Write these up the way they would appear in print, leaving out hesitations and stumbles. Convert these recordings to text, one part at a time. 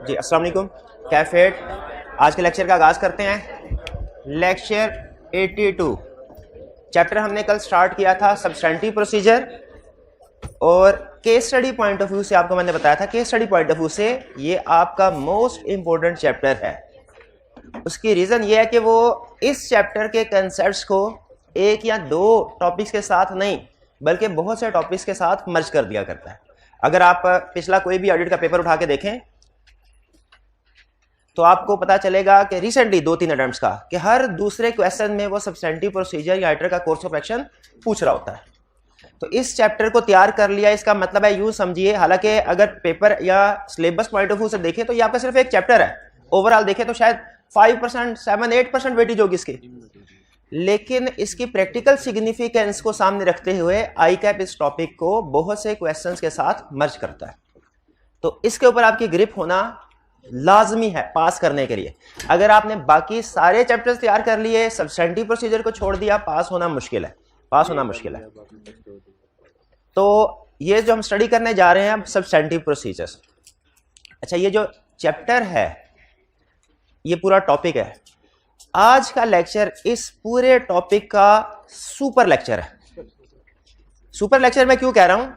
जी अस्सलाम वालेकुम, कैफेट। आज के लेक्चर का आगाज़ करते हैं। लेक्चर 82 चैप्टर हमने कल स्टार्ट किया था सब्सटेंटिव प्रोसीजर, और case study point of view से आपको मैंने बताया था, case study point of view से ये आपका मोस्ट इंपॉर्टेंट चैप्टर है। उसकी रीज़न ये है कि वो इस चैप्टर के कंसेप्ट्स को एक या दो टॉपिक्स के साथ नहीं बल्कि बहुत से टॉपिक्स के साथ मर्ज कर दिया करता है। अगर आप पिछला कोई भी ऑडिट का पेपर उठा के देखें तो आपको पता चलेगा कि रिसेंटली 2-3 अटेम्प्ट्स का कि हर दूसरे क्वेश्चन में वो सब्सटेंटिव प्रोसीजर या आइटर का कोर्स ऑफ एक्शन पूछ रहा होता है। तो इस चैप्टर को तैयार कर लिया, इसका मतलब है यूं समझिए, हालांकि अगर पेपर या सिलेबस पॉइंट ऑफ व्यू से देखें तो ये आपका सिर्फ एक चैप्टर है। ओवरऑल देखें तो शायद 5%, 7-8% वेटेज होगी इसकी, लेकिन इसकी प्रैक्टिकल सिग्निफिकेंस को सामने रखते हुए आई कैप इस टॉपिक को बहुत से क्वेश्चंस के साथ मर्ज करता है। तो इसके ऊपर आपकी ग्रिप होना लाजमी है पास करने के लिए। अगर आपने बाकी सारे चैप्टर्स तैयार कर लिए, सब्सटेंटिव प्रोसीजर को छोड़ दिया, पास होना मुश्किल है, पास होना मुश्किल है। तो ये जो हम स्टडी करने जा रहे हैं अब सब्सटेंटिव प्रोसीजर्स। अच्छा, ये जो चैप्टर है, ये पूरा टॉपिक है। आज का लेक्चर इस पूरे टॉपिक का सुपर लेक्चर है। सुपर लेक्चर मैं क्यों कह रहा हूं?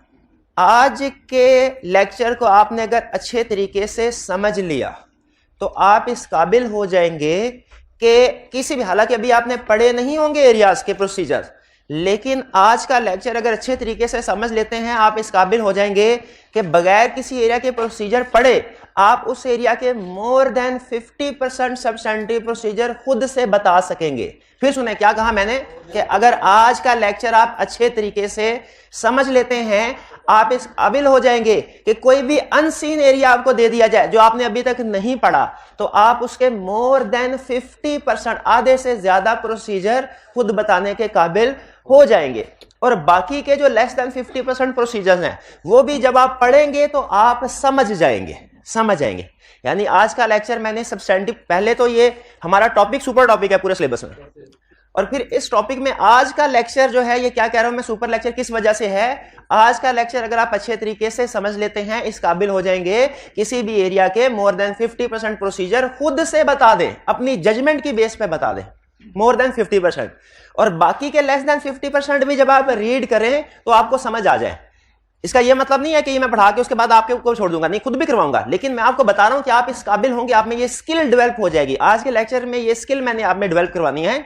आज के लेक्चर को आपने अगर अच्छे तरीके से समझ लिया तो आप इस काबिल हो जाएंगे कि किसी भी, हालांकि अभी आपने पढ़े नहीं होंगे एरियाज के प्रोसीजर, लेकिन आज का लेक्चर अगर अच्छे तरीके से समझ लेते हैं आप इस काबिल हो जाएंगे कि बगैर किसी एरिया के प्रोसीजर पढ़े आप उस एरिया के मोर देन 50% सब्सटेंटिव प्रोसीजर खुद से बता सकेंगे। फिर सुने क्या कहा मैंने कि अगर आज का लेक्चर आप अच्छे तरीके से समझ लेते हैं आप इस काबिल हो जाएंगे कि कोई भी अनसीन एरिया आपको दे दिया जाए जो आपने अभी तक नहीं पढ़ा तो आप उसके मोर देन 50%, आधे से ज्यादा प्रोसीजर खुद बताने के काबिल हो जाएंगे। और बाकी के जो लेस देन 50% प्रोसीजर्स हैं वो भी जब आप पढ़ेंगे तो आप समझ जाएंगे, समझ जाएंगे। यानी आज का लेक्चर मैंने सब्सटेंटिव, पहले तो ये हमारा टॉपिक सुपर टॉपिक है पूरे सिलेबस में, और फिर इस टॉपिक में आज का लेक्चर जो है, ये क्या कह रहा हूं मैं सुपर लेक्चर किस वजह से है, आज का लेक्चर अगर आप अच्छे तरीके से समझ लेते हैं इस काबिल हो जाएंगे किसी भी एरिया के मोर देन 50% प्रोसीजर खुद से बता दें, अपनी जजमेंट की बेस पे बता दें, मोर देन 50%। और बाकी के लेस देन 50% भी जब आप रीड करें तो आपको समझ आ जाए। इसका यह मतलब नहीं है कि मैं पढ़ा के उसके बाद आपके ऊपर छोड़ दूंगा, नहीं, खुद भी करवाऊंगा, लेकिन मैं आपको बता रहा हूं कि आप इस काबिल होंगे, आप में ये स्किल डेवलप हो जाएगी। आज के लेक्चर में ये स्किल मैंने आप में डेवलप करवानी है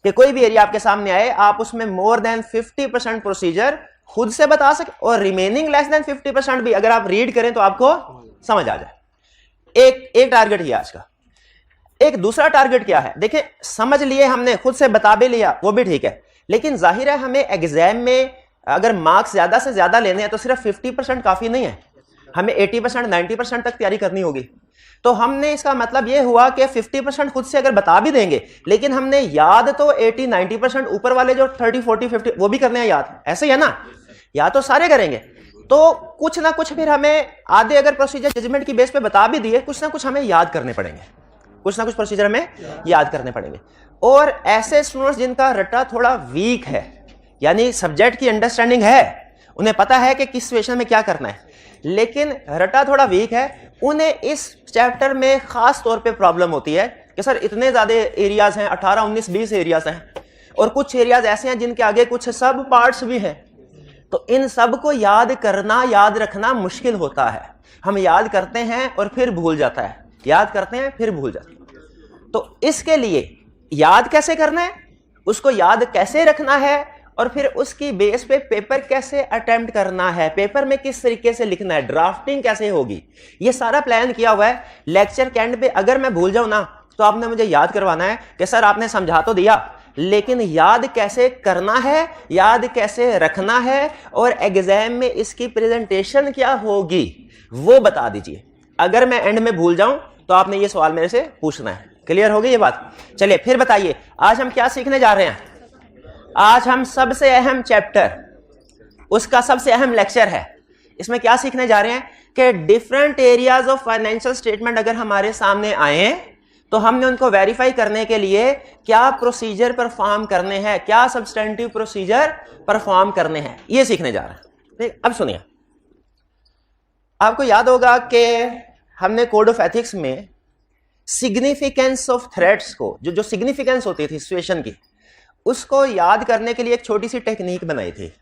कि कोई भी एरिया आपके सामने आए आप उसमें मोर देन 50% प्रोसीजर खुद से बता सके, और रिमेनिंग लेस देन 50% भी अगर आप रीड करें तो आपको समझ आ जाए। एक टारगेट ही आज का। एक दूसरा टारगेट क्या है, देखिए समझ लिए हमने, खुद से बता भी लिया, वो भी ठीक है, लेकिन जाहिर है हमें एग्जाम में अगर मार्क्स ज्यादा से ज्यादा लेने हैं तो सिर्फ 50% काफी नहीं है, हमें 80%, 90% तक तैयारी करनी होगी। तो हमने, इसका मतलब यह हुआ कि 50% खुद से अगर बता भी देंगे लेकिन हमने याद तो 80-90% ऊपर वाले जो 30-40-50 वो भी करने हैं याद, ऐसे ही है ना, याद तो सारे करेंगे। तो कुछ ना कुछ फिर हमें आधे अगर प्रोसीजर जजमेंट की बेस पे बता भी दिए, कुछ ना कुछ हमें याद करने पड़ेंगे, कुछ ना कुछ प्रोसीजर हमें याद करने पड़ेंगे। और ऐसे स्टूडेंट्स जिनका रट्टा थोड़ा वीक है, यानी सब्जेक्ट की अंडरस्टैंडिंग है, उन्हें पता है कि किस सिचुएशन में क्या करना है, लेकिन रट्टा थोड़ा वीक है, उन्हें इस चैप्टर में खास तौर पे प्रॉब्लम होती है कि सर इतने ज्यादा एरियाज हैं, 18, 19, 20 एरियाज हैं, और कुछ एरियाज ऐसे हैं जिनके आगे कुछ सब पार्ट्स भी हैं, तो इन सब को याद करना, याद रखना मुश्किल होता है। हम याद करते हैं और फिर भूल जाता है, याद करते हैं फिर भूल जाते हैं। तो इसके लिए याद कैसे करना है, उसको याद कैसे रखना है, और फिर उसकी बेस पे पेपर कैसे अटेम्प्ट करना है, पेपर में किस तरीके से लिखना है, ड्राफ्टिंग कैसे होगी, ये सारा प्लान किया हुआ है। लेक्चर के एंड पे अगर मैं भूल जाऊं ना तो आपने मुझे याद करवाना है कि सर आपने समझा तो दिया, लेकिन याद कैसे करना है, याद कैसे रखना है, और एग्जाम में इसकी प्रेजेंटेशन क्या होगी वो बता दीजिए। अगर मैं एंड में भूल जाऊं तो आपने ये सवाल मेरे से पूछना है। क्लियर हो गई ये बात? चलिए फिर बताइए आज हम क्या सीखने जा रहे हैं। आज हम सबसे अहम चैप्टर, उसका सबसे अहम लेक्चर है, इसमें क्या सीखने जा रहे हैं कि different areas of financial statement अगर हमारे सामने आए तो हमने उनको वेरीफाई करने के लिए क्या प्रोसीजर परफॉर्म करने हैं, क्या सब्सटेंटिव प्रोसीजर परफॉर्म करने हैं, ये सीखने जा रहे हैं। अब सुनिए, आपको याद होगा कि हमने कोड ऑफ एथिक्स में सिग्निफिकेंस ऑफ थ्रेट्स को, जो सिग्निफिकेंस होती थी सिचुएशन की, उसको याद करने के लिए एक छोटी सी टेक्निक बनाई थी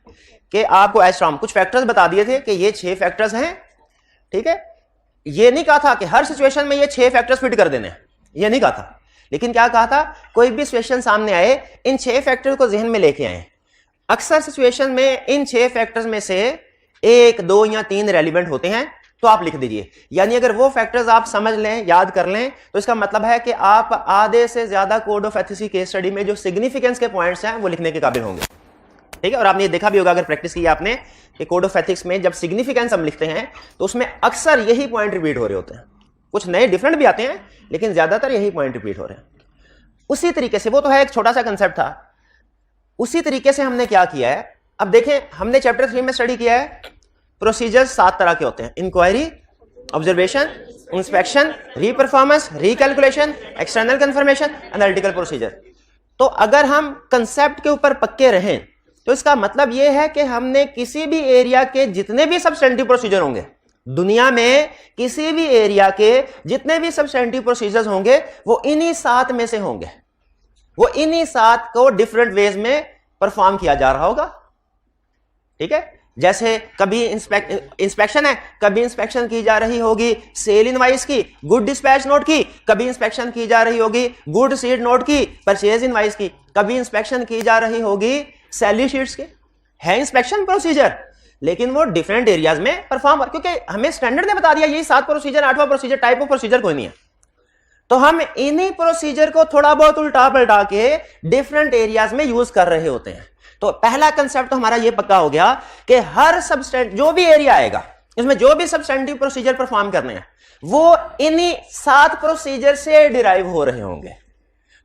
कि आपको एस्ट्रॉम कुछ फैक्टर्स बता दिए थे कि ये 6 फैक्टर्स हैं, ठीक है। ये नहीं कहा था कि हर सिचुएशन में ये 6 फैक्टर्स फिट कर देने, ये नहीं कहा था, लेकिन क्या कहा था, कोई भी सिचुएशन सामने आए, इन 6 फैक्टर्स को जहन में लेके आए। अक्सर सिचुएशन में इन 6 फैक्टर्स में से 1, 2 या 3 रेलिवेंट होते हैं, तो आप लिख दीजिए। यानी अगर वो फैक्टर्स आप समझ लें, याद कर लें, तो इसका मतलब है कि आप आधे से ज्यादा code of ethics case study में जो सिग्निफिकेंस के पॉइंट्स हैं वो लिखने के काबिल होंगे, ठीक है। और आपने ये देखा भी होगा अगर प्रैक्टिस की आपने कि कोड ऑफ एथिक्स में जब सिग्निफिकेंस हम लिखते हैं तो उसमें अक्सर यही पॉइंट रिपीट हो रहे होते हैं। कुछ नए डिफरेंट भी आते हैं, लेकिन ज्यादातर यही पॉइंट रिपीट हो रहे हैं। उसी तरीके से, वो तो है एक छोटा सा कंसेप्ट था, उसी तरीके से हमने क्या किया है, अब देखें, हमने चैप्टर 3 में स्टडी किया है प्रोसीजर्स 7 तरह के होते हैं, inquiry, observation, inspection, reperformance, recalculation, external confirmation, analytical procedure. तो अगर हम कंसेप्ट के ऊपर पक्के रहें तो इसका मतलब यह है कि हमने किसी भी एरिया के जितने भी सब्सटेंटिव प्रोसीजर होंगे, दुनिया में किसी भी एरिया के जितने भी सब्सटेंटिव प्रोसीजर्स होंगे वो इन्हीं 7 में से होंगे, वो इन्हीं 7 को डिफरेंट वेज में परफॉर्म किया जा रहा होगा, ठीक है। जैसे कभी इंस्पेक्शन है, कभी इंस्पेक्शन की जा रही होगी सेल इनवाइस की, गुड डिस्पैच नोट की, कभी इंस्पेक्शन की जा रही होगी गुड सीट नोट की, परचेज इनवाइस की, कभी इंस्पेक्शन की जा रही होगी सैलरी शीट्स के। है इंस्पेक्शन प्रोसीजर, लेकिन वो डिफरेंट एरियाज में परफॉर्म, क्योंकि हमें स्टैंडर्ड ने बता दिया यही 7 प्रोसीजर, 8वां प्रोसीजर, टाइप ऑफ प्रोसीजर कोई नहीं है, तो हम इन्हीं प्रोसीजर को थोड़ा बहुत उल्टा पलटा के डिफरेंट एरियाज में यूज कर रहे होते हैं। तो पहला कंसेप्ट तो हमारा ये पक्का हो गया कि हर सबस्टेंट, जो भी एरिया आएगा इसमें जो भी सब्सटेंटिव प्रोसीजर परफॉर्म करने हैं वो इन्हीं 7 प्रोसीजर से डिराइव हो रहे होंगे।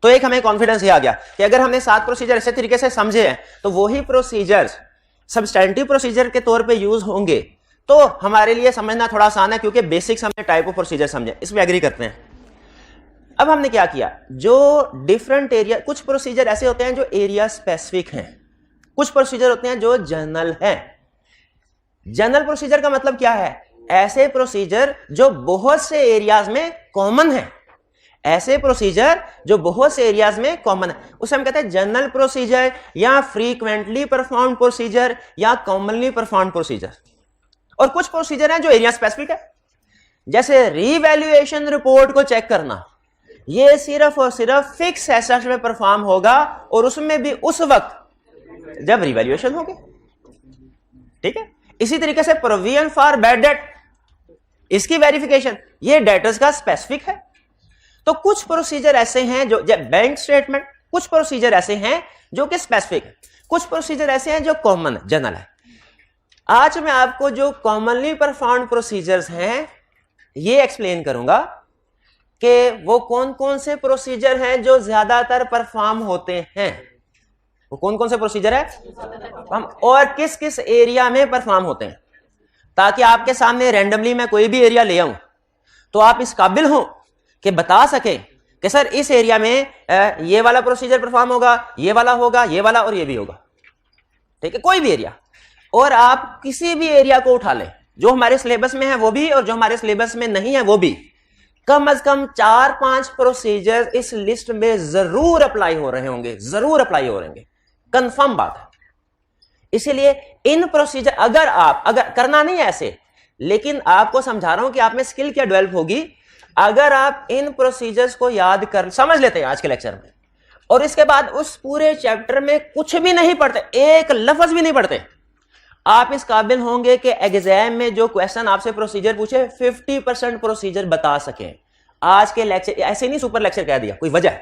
तो एक हमें कॉन्फिडेंस ये आ गया कि अगर हमने 7 प्रोसीजर ऐसे तरीके से समझे हैं तो वही प्रोसीजर सब्सटेंटिव प्रोसीजर के तौर पे यूज होंगे, तो हमारे लिए समझना थोड़ा आसान है, क्योंकि बेसिक्स हमने टाइप ऑफ प्रोसीजर समझे, इसमें एग्री करते हैं। अब हमने क्या किया, जो डिफरेंट एरिया, कुछ प्रोसीजर ऐसे होते हैं जो एरिया स्पेसिफिक हैं, कुछ प्रोसीजर होते हैं जो जनरल हैं। जनरल प्रोसीजर का मतलब क्या है, ऐसे प्रोसीजर जो बहुत से एरियाज में कॉमन है, ऐसे प्रोसीजर जो बहुत से एरियाज में कॉमन है, उसे हम कहते हैं जनरल प्रोसीजर या फ्रीक्वेंटली परफॉर्म्ड प्रोसीजर या कॉमनली परफॉर्म्ड प्रोसीजर। और कुछ प्रोसीजर हैं जो एरिया स्पेसिफिक है, जैसे रीवैल्यूएशन रिपोर्ट को चेक करना, ये सिर्फ और सिर्फ फिक्स एसेट्स में परफॉर्म होगा और उसमें भी उस वक्त जब रिवैल्यूएशन होगी, ठीक है। इसी तरीके से प्रोविजन फॉर बैड डेट, इसकी वेरिफिकेशन, ये डेटर्स का स्पेसिफिक है। तो कुछ प्रोसीजर ऐसे हैं जो बैंक स्टेटमेंट, कुछ प्रोसीजर ऐसे हैं जो कि स्पेसिफिक है, कुछ प्रोसीजर ऐसे हैं जो कॉमन है, जनरल है। आज मैं आपको जो कॉमनली परफॉर्म्ड प्रोसीजर्स हैं ये एक्सप्लेन करूंगा कि वो कौन कौन से प्रोसीजर हैं जो ज्यादातर परफॉर्म होते हैं, वो कौन कौन से प्रोसीजर है हम और किस किस एरिया में परफॉर्म होते हैं, ताकि आपके सामने रैंडमली मैं कोई भी एरिया ले आऊं तो आप इस काबिल हो कि बता सके कि सर इस एरिया में ये वाला प्रोसीजर परफॉर्म होगा, ये वाला होगा, ये वाला और ये भी होगा, ठीक है, कोई भी एरिया। और आप किसी भी एरिया को उठा लें, जो हमारे सिलेबस में है वो भी और जो हमारे सिलेबस में नहीं है वो भी, कम से कम 4-5 प्रोसीजर इस लिस्ट में जरूर अप्लाई हो रहे होंगे, जरूर अप्लाई हो रहे होंगे, कंफर्म बात है। इसीलिए इन प्रोसीजर अगर करना नहीं है ऐसे, लेकिन आपको समझा रहा हूं कि आप में स्किल क्या डेवलप होगी अगर आप इन प्रोसीजर्स को याद कर समझ लेते हैं आज के लेक्चर में, और इसके बाद उस पूरे चैप्टर में कुछ भी नहीं पढ़ते, एक लफ्ज भी नहीं पढ़ते, आप इस काबिल होंगे कि एग्जाम में जो क्वेश्चन आपसे प्रोसीजर पूछे 50% प्रोसीजर बता सकें। आज के लेक्चर ऐसे नहीं सुपर लेक्चर कह दिया, कोई वजह,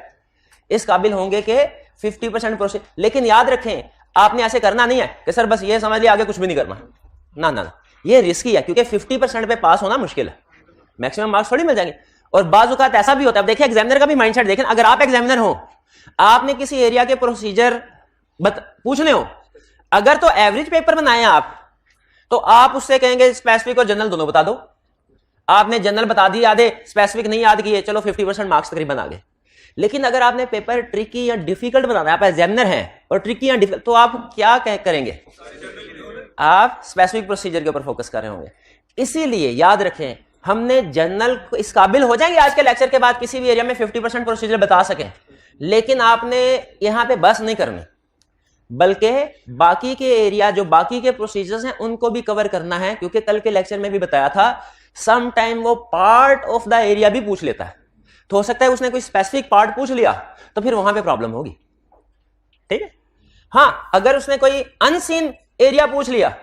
इस काबिल होंगे कि 50% प्रोसीजर। लेकिन याद रखें आपने ऐसे करना नहीं है कि सर बस ये समझ लिया आगे कुछ भी नहीं करना, ना ना ना, ये रिस्की है, क्योंकि 50% पे पास होना मुश्किल है, मैक्सिमम मार्क्स थोड़ी मिल जाएंगे। और बाज़ औक़ात ऐसा भी होता है, अब देखिए एग्जामिनर का भी माइंडसेट देखें, अगर आप एग्जामिनर हो, आपने किसी एरिया के प्रोसीजर पूछने हो, अगर तो एवरेज पेपर बनाए आप तो आप उससे कहेंगे स्पेसिफिक और जनरल दोनों बता दो। आपने जनरल बता दिए आधे, स्पेसिफिक नहीं याद किए, चलो 50% मार्क्स तकरीबन आ गए। लेकिन अगर आपने पेपर ट्रिकी या डिफिकल्ट बनाना है, आप एग्जामिनर हैं और ट्रिकी या डिफिकल्ट, तो आप क्या करेंगे, आप स्पेसिफिक प्रोसीजर के ऊपर फोकस कर रहे होंगे। इसीलिए याद रखें हमने जनरल इस काबिल हो जाएंगे आज के लेक्चर के बाद किसी भी एरिया में 50% प्रोसीजर बता सकें, लेकिन आपने यहां पे बस नहीं करनी, बल्कि बाकी के एरिया जो बाकी के प्रोसीजर्स हैं उनको भी कवर करना है, क्योंकि कल के लेक्चर में भी बताया था सम टाइम वो पार्ट ऑफ द एरिया भी पूछ लेता है। तो हो सकता है उसने कोई स्पेसिफिक पार्ट पूछ लिया तो फिर वहां पे प्रॉब्लम होगी, ठीक है। हाँ, अगर उसने कोई अनसीन एरिया पूछ लिया,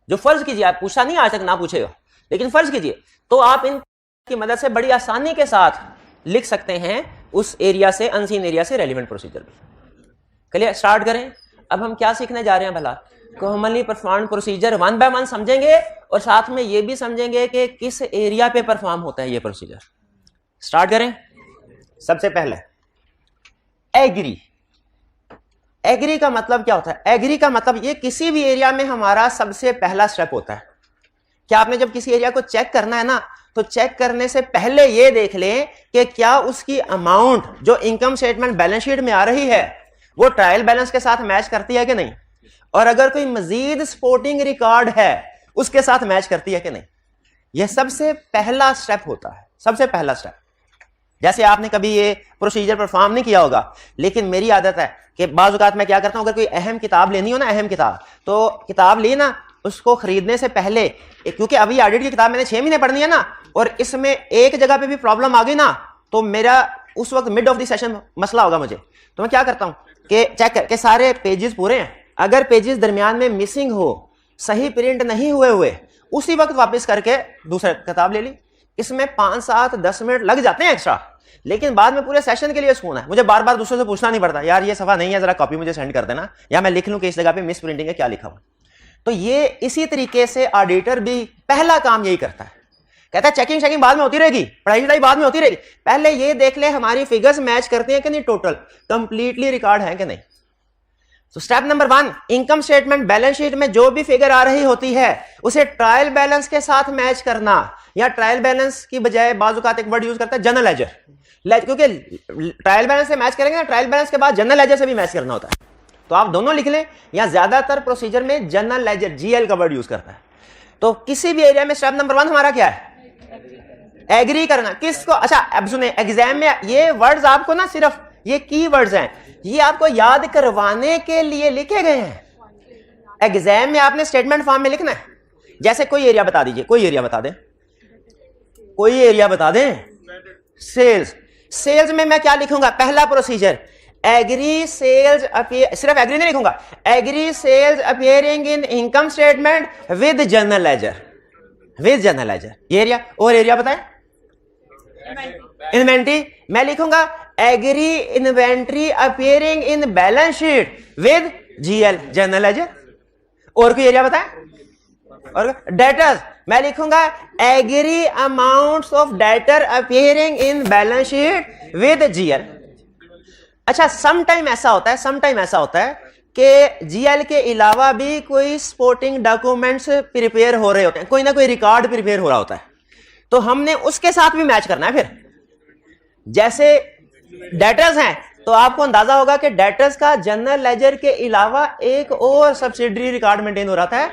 जो फर्ज कीजिए आप पूछा नहीं आज तक, ना पूछेगा, लेकिन फर्ज कीजिए, तो आप इनकी मदद से बड़ी आसानी के साथ लिख सकते हैं उस एरिया से, अनसीन एरिया से रेलिवेंट प्रोसीजर भी। चलिए स्टार्ट करें। अब हम क्या सीखने जा रहे हैं भला? कॉमनली परफॉर्म्ड प्रोसीजर 1 बाय 1 समझेंगे और साथ में ये भी समझेंगे कि किस एरिया पे परफॉर्म होता है ये प्रोसीजर। स्टार्ट करें। सबसे पहले एग्री। एग्री का मतलब क्या होता है? एग्री का मतलब ये किसी भी एरिया में हमारा सबसे पहला स्टेप होता है। क्या आपने जब किसी एरिया को चेक करना है ना, तो चेक करने से पहले ये देख लें कि क्या उसकी अमाउंट जो इनकम स्टेटमेंट बैलेंस शीट में आ रही है वो ट्रायल बैलेंस के साथ मैच करती है कि नहीं, और अगर कोई मजीद सपोर्टिंग रिकॉर्ड है उसके साथ मैच करती है कि नहीं। यह सबसे पहला स्टेप होता है, सबसे पहला स्टेप। जैसे आपने कभी ये प्रोसीजर परफॉर्म नहीं किया होगा, लेकिन मेरी आदत है कि बाज़ औक़ात मैं क्या करता हूं, अगर कोई अहम किताब लेनी हो ना, अहम किताब, तो किताब ली ना, उसको खरीदने से पहले, क्योंकि अभी ऑडिट की किताब मैंने 6 महीने पढ़नी है ना, और इसमें एक जगह पे भी प्रॉब्लम आ गई ना, तो मेरा उस वक्त मिड ऑफ द सेशन मसला होगा मुझे। तो मैं क्या करता हूं कि चेक करके सारे पेजेस पूरे हैं, अगर पेजेस दरमियान में मिसिंग हो, सही प्रिंट नहीं हुए, उसी वक्त वापस करके दूसरा किताब ले ली। इसमें 5, 7, 10 मिनट लग जाते हैं एक्स्ट्रा, लेकिन बाद में पूरे सेशन के लिए सुकून है। मुझे बार बार दूसरों से पूछना नहीं पड़ता, यार ये सफा नहीं है, जरा कॉपी मुझे सेंड कर देना, या मैं लिख लूं कि इस जगह पे मिस प्रिंटिंग है, क्या लिखा हुआ। तो ये इसी तरीके से ऑडिटर भी पहला काम यही करता है, कहता है चेकिंग बाद में होती रहेगी, पढ़ाई बाद में होती रहेगी, पहले ये देख ले हमारी फिगर्स मैच करती हैं कि नहीं, टोटल कंप्लीटली रिकॉर्ड है कि नहीं। तो step number 1, income statement balance sheet में जो भी फिगर आ रही होती है उसे ट्रायल बैलेंस के साथ मैच करना, या ट्रायल बैलेंस की बजाय बाज़ औक़ात एक वर्ड यूज करता है जनरल लेजर, क्योंकि ट्रायल बैलेंस से मैच करेंगे ना, ट्रायल बैलेंस के बाद जनरल लेजर से भी मैच करना होता है। तो आप दोनों लिख लें, या ज्यादातर प्रोसीजर में जनरल लेजर जीएल का वर्ड यूज करता है। तो किसी भी एरिया में स्टेप नंबर 1 हमारा क्या है? एग्री करना। किसको? अच्छा अब सुने, एग्जाम में ये वर्ड्स आपको ना, सिर्फ ये की वर्ड्स हैं, ये आपको याद करवाने के लिए लिखे गए हैं। एग्जाम में आपने स्टेटमेंट फॉर्म में लिखना है। जैसे कोई एरिया बता दीजिए, कोई एरिया बता दें, कोई एरिया बता दें, सेल्स। सेल्स में मैं क्या लिखूंगा? पहला प्रोसीजर एग्री सेल्स अपीयर, सिर्फ एग्री नहीं लिखूंगा, agree sales appearing in income statement with general ledger, with general ledger. ये एरिया। और एरिया बताएं? इन्वेंट्री। मैं लिखूंगा agree inventory appearing in balance sheet with GL, general ledger. और कोई एरिया बताएं? और डेटर्स, मैं लिखूंगा agree amounts of debtor appearing in balance sheet with GL. अच्छा, सम टाइम ऐसा होता है कि जीएल के अलावा भी कोई सपोर्टिंग डॉक्यूमेंट्स प्रिपेयर हो रहे होते हैं, कोई ना कोई रिकॉर्ड प्रिपेयर हो रहा होता है, तो हमने उसके साथ भी मैच करना है। फिर जैसे डेटर्स हैं, तो आपको अंदाजा होगा कि डेटर्स का जनरल लेजर के अलावा एक और सब्सिडरी रिकॉर्ड मेंटेन हो रहा था,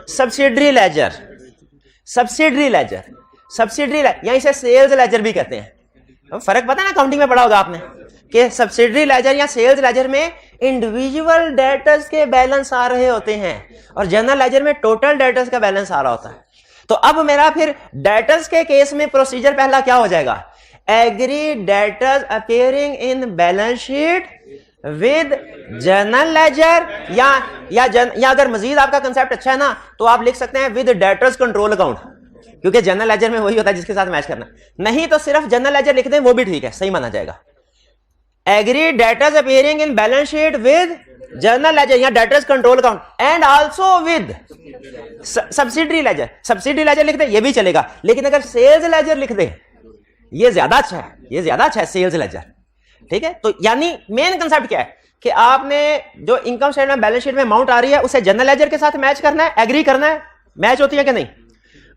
subsidiary ledger, subsidiary ledger, subsidiary या इसे सेल्स लेजर भी कहते हैं। फर्क पता है ना, अकाउंटिंग में पढ़ा होगा आपने कि सब्सिडरी लेजर या सेल्स लेजर में इंडिविजुअल डेटर्स के बैलेंस आ रहे होते हैं और जनरल लेजर में टोटल डेटर्स का बैलेंस आ रहा होता है। तो अब मेरा फिर डेटर्स के केस में प्रोसीजर पहला क्या हो जाएगा? Agree debtors appearing in balance sheet with general ledger, या अगर मजीद आपका कंसेप्ट अच्छा है ना, तो आप लिख सकते हैं विद डेटर्स कंट्रोल अकाउंट, क्योंकि जनरल लेजर में वही होता है जिसके साथ मैच करना। नहीं तो सिर्फ जनरल लेजर लिख दें, वो भी ठीक है, सही माना जाएगा। Agree debtors appearing in balance sheet with general ledger या debtors control account and also with subsidiary ledger. Subsidiary ledger लिख दे, ये भी चलेगा, लेकिन अगर सेल्स लेजर लिख दे, ये ज्यादा अच्छा है, ये ज्यादा अच्छा है, सेल्स लेजर। ठीक है, तो यानी मेन कंसेप्ट क्या है कि आपने जो इनकम स्टेटमेंट बैलेंस शीट में अमाउंट आ रही है उसे जनरल लेजर के साथ मैच करना है, एग्री करना है, मैच होती है कि नहीं,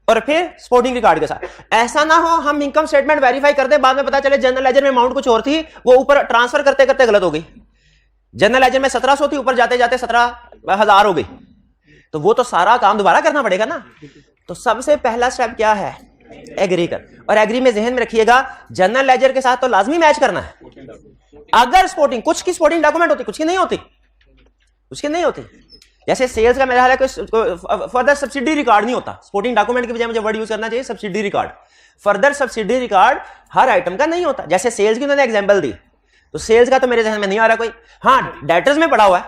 और फिर सपोर्टिंग रिकॉर्ड के साथ। ऐसा ना हो हम इनकम स्टेटमेंट वेरीफाई कर दे, बाद में पता चले जनरल लेजर में अमाउंट कुछ और थी, वो ऊपर ट्रांसफर करते करते गलत हो गई। जनरल लेजर में 1700 थी, ऊपर जाते जाते 17,000 हो गई, तो वो तो सारा काम दोबारा करना पड़ेगा ना। तो सबसे पहला स्टेप क्या है? एग्री कर, और एग्री में जहन में रखिएगा जनरल लेजर के साथ तो लाजमी मैच करना है। अगर स्पोर्टिंग, कुछ की स्पोर्टिंग डॉक्यूमेंट होती, कुछ की नहीं होती, कुछ की नहीं होती। जैसे सेल्स का मेरा हाल है, कोई फर्दर सब्सिडी रिकॉर्ड नहीं होता। स्पोर्टिंग डॉक्यूमेंट की बजाय मुझे वर्ड यूज करना चाहिए subsidy record. Further subsidy record हर आइटम का नहीं होता। जैसे सेल्स की उन्होंने एग्जांपल दी, तो सेल्स का तो मेरे ध्यान में नहीं आ रहा कोई। हाँ, डेटर्स में पड़ा हुआ है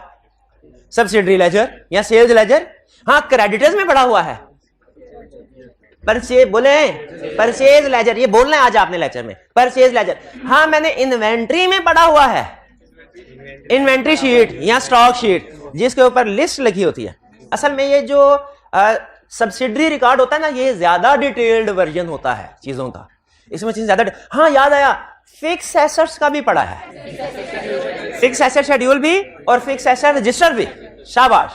सब्सिडरी लेजर या सेल्स लेजर। हाँ, क्रेडिटर्स में पड़ा हुआ है परचेज, बोले परचेज लेजर, ये बोलना है आज आपने लेक्चर में, परचेज लेजर। हाँ, मैंने इन्वेंट्री में पड़ा हुआ है, इन्वेंट्री शीट या स्टॉक शीट जिसके ऊपर लिस्ट लिखी होती है। असल में ये जो सब्सिडरी रिकॉर्ड होता है ना, ये ज्यादा डिटेल्ड वर्जन होता है चीजों का, इसमें चीज ज्यादा। हाँ, याद आया, फिक्स एसेट्स का भी पड़ा है, फिक्स एसेट शेड्यूल भी और फिक्स एसेट रजिस्टर भी। शाबाश,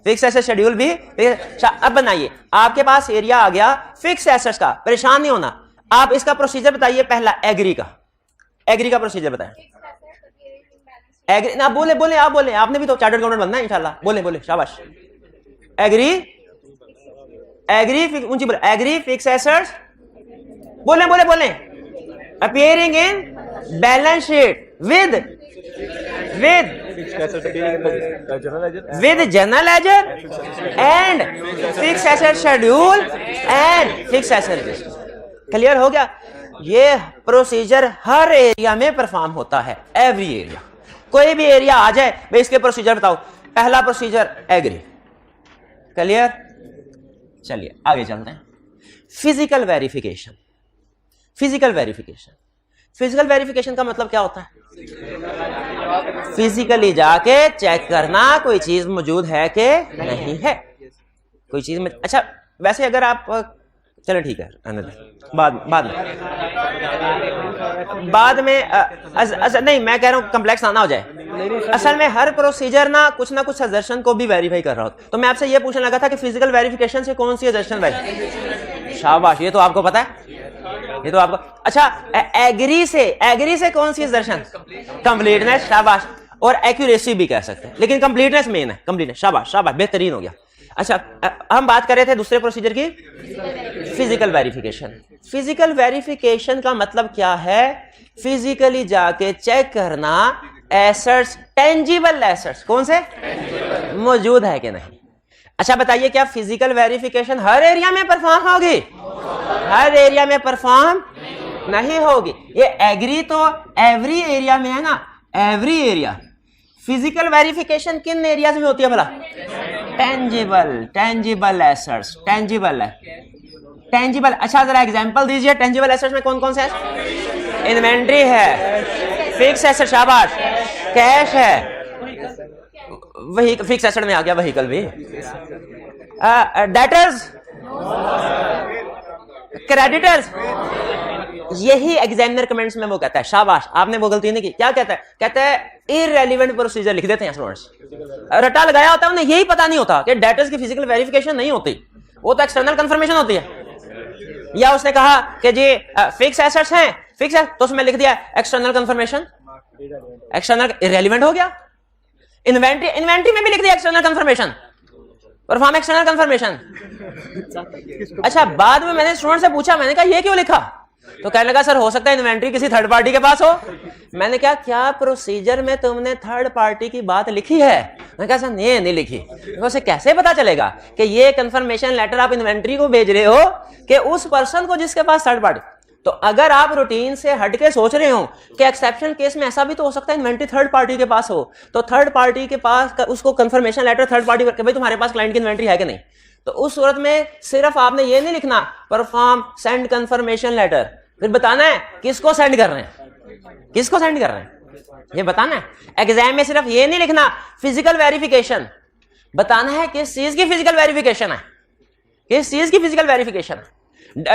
फिक्स एसेट शेड्यूल भी। अब बनाइए, आपके पास एरिया आ गया फिक्स एसेट्स का, परेशान नहीं होना। आप इसका प्रोसीजर बताइए पहला, एग्री का, एग्री का प्रोसीजर बताएं। एग्री ना बोले, बोले आप बोले, आपने भी तो चार्टर्ड अकाउंटेंट बनना है इंशाल्लाह। बोले बोले, शाबाश। एग्री, एग्री ऊंची बोले, एग्री फिक्स एसेट्स, बोले बोले बोले, appearing in balance sheet with general ledger and fix asset schedule and fix asset register. Clear हो गया? ये प्रोसीजर हर एरिया में परफॉर्म होता है, एवरी एरिया। कोई भी एरिया आ जाए, भाई इसके प्रोसीजर बताओ। पहला प्रोसीजर एग्री, क्लियर? चलिए आगे चलते हैं। Physical verification, physical verification, physical verification का मतलब क्या होता है? फिजिकली जाके चेक करना कोई चीज मौजूद है कि नहीं है, कोई चीज में। अच्छा, वैसे अगर आप, चलो ठीक है, बाद में नहीं, मैं कह रहा हूं कंप्लेक्स आना हो जाए। असल में हर प्रोसीजर ना कुछ सजेशन को भी वेरीफाई कर रहा हो। तो मैं आपसे ये पूछने लगा था कि फिजिकल वेरिफिकेशन से कौन सी सजेशन वेरीफाई? शाबाश, ये तो आपको पता है, ये तो आपको। अच्छा, एग्री से कौन सी सजेशन? कंप्लीटनेस, शाबाश। और एक्यूरेसी भी कह सकते हैं, लेकिन कंप्लीटनेस मेन है, कंप्लीटनेस। शाबाश शाबाश, बेहतरीन हो गया। अच्छा, हम बात कर रहे थे दूसरे प्रोसीजर की, फिजिकल वेरिफिकेशन। फिजिकल वेरिफिकेशन का मतलब क्या है? फिजिकली जाके चेक करना एसेट्स, टेंजिबल एसेट्स कौन से मौजूद है कि नहीं। अच्छा बताइए, क्या फिजिकल वेरिफिकेशन हर एरिया में परफॉर्म होगी? हर एरिया में परफॉर्म नहीं होगी। ये एग्री तो एवरी एरिया में है ना, एवरी एरिया। फिजिकल वेरिफिकेशन किन एरियाज में होती है भला? टेंजिबल, टेंजिबल एसेट्स, टेंजिबल है, टेंजिबल। अच्छा जरा एग्जांपल दीजिए, टेंजिबल एसेट्स में कौन कौन से है? इन्वेंट्री है, फिक्स एसेट, शाबाश, कैश है, वही फिक्स एसेट में आ गया, व्हीकल भी, डेटर्स, क्रेडिटर्स। यही एग्जामिनर कमेंट्स में वो कहता है, शाबाश आपने वो गलती नहीं की। क्या कहता है? कहता है इररेलेवेंट प्रोसीजर लिख देते हैं स्टूडेंट्स। रटा लगाया होता है, उन्हें यही पता नहीं होता कि डेटर्स की फिजिकल वेरिफिकेशन नहीं होती, वो तो एक्सटर्नल कंफर्मेशन होती है। या उसने कहा कि जी फिक्स एसेट्स हैं, फिक्स है, तो उसमें लिख दिया एक्सटर्नल कंफर्मेशन, एक्सटर्नल इररेलेवेंट हो गया। इन्वेंट्री, इन्वेंट्री में भी लिख दिया external confirmation, perform external confirmation. अच्छा, बाद में मैंने स्टूडेंट से पूछा, मैंने कहा ये क्यों लिखा? तो कहने लगा सर हो सकता है इन्वेंट्री किसी थर्ड पार्टी के पास हो। मैंने कहा क्या प्रोसीजर में तुमने थर्ड पार्टी की बात लिखी है? मैंने कहा सर नहीं लिखी। तो उसे कैसे पता चलेगा कि ये कंफर्मेशन लेटर आप इन्वेंट्री को भेज रहे हो कि उस पर्सन को जिसके पास थर्ड पार्टी? तो अगर आप रूटीन से हटके सोच रहे हो कि एक्सेप्शन केस में ऐसा भी तो हो सकता है इन्वेंट्री थर्ड पार्टी के पास हो, तो थर्ड पार्टी के पास उसको कंफर्मेशन लेटर थर्ड पार्टी करके भाई तुम्हारे पास क्लाइंट की इन्वेंट्री है कि नहीं, तो उस सूरत में सिर्फ आपने ये नहीं लिखना परफॉर्म सेंड कंफर्मेशन लेटर, फिर बताना है किसको सेंड कर रहे हैं, किसको सेंड कर रहे हैं, ये बताना है। एग्जाम में सिर्फ ये नहीं लिखना फिजिकल वेरिफिकेशन, बताना है किस चीज की फिजिकल वेरिफिकेशन है, किस चीज की फिजिकल वेरिफिकेशन है।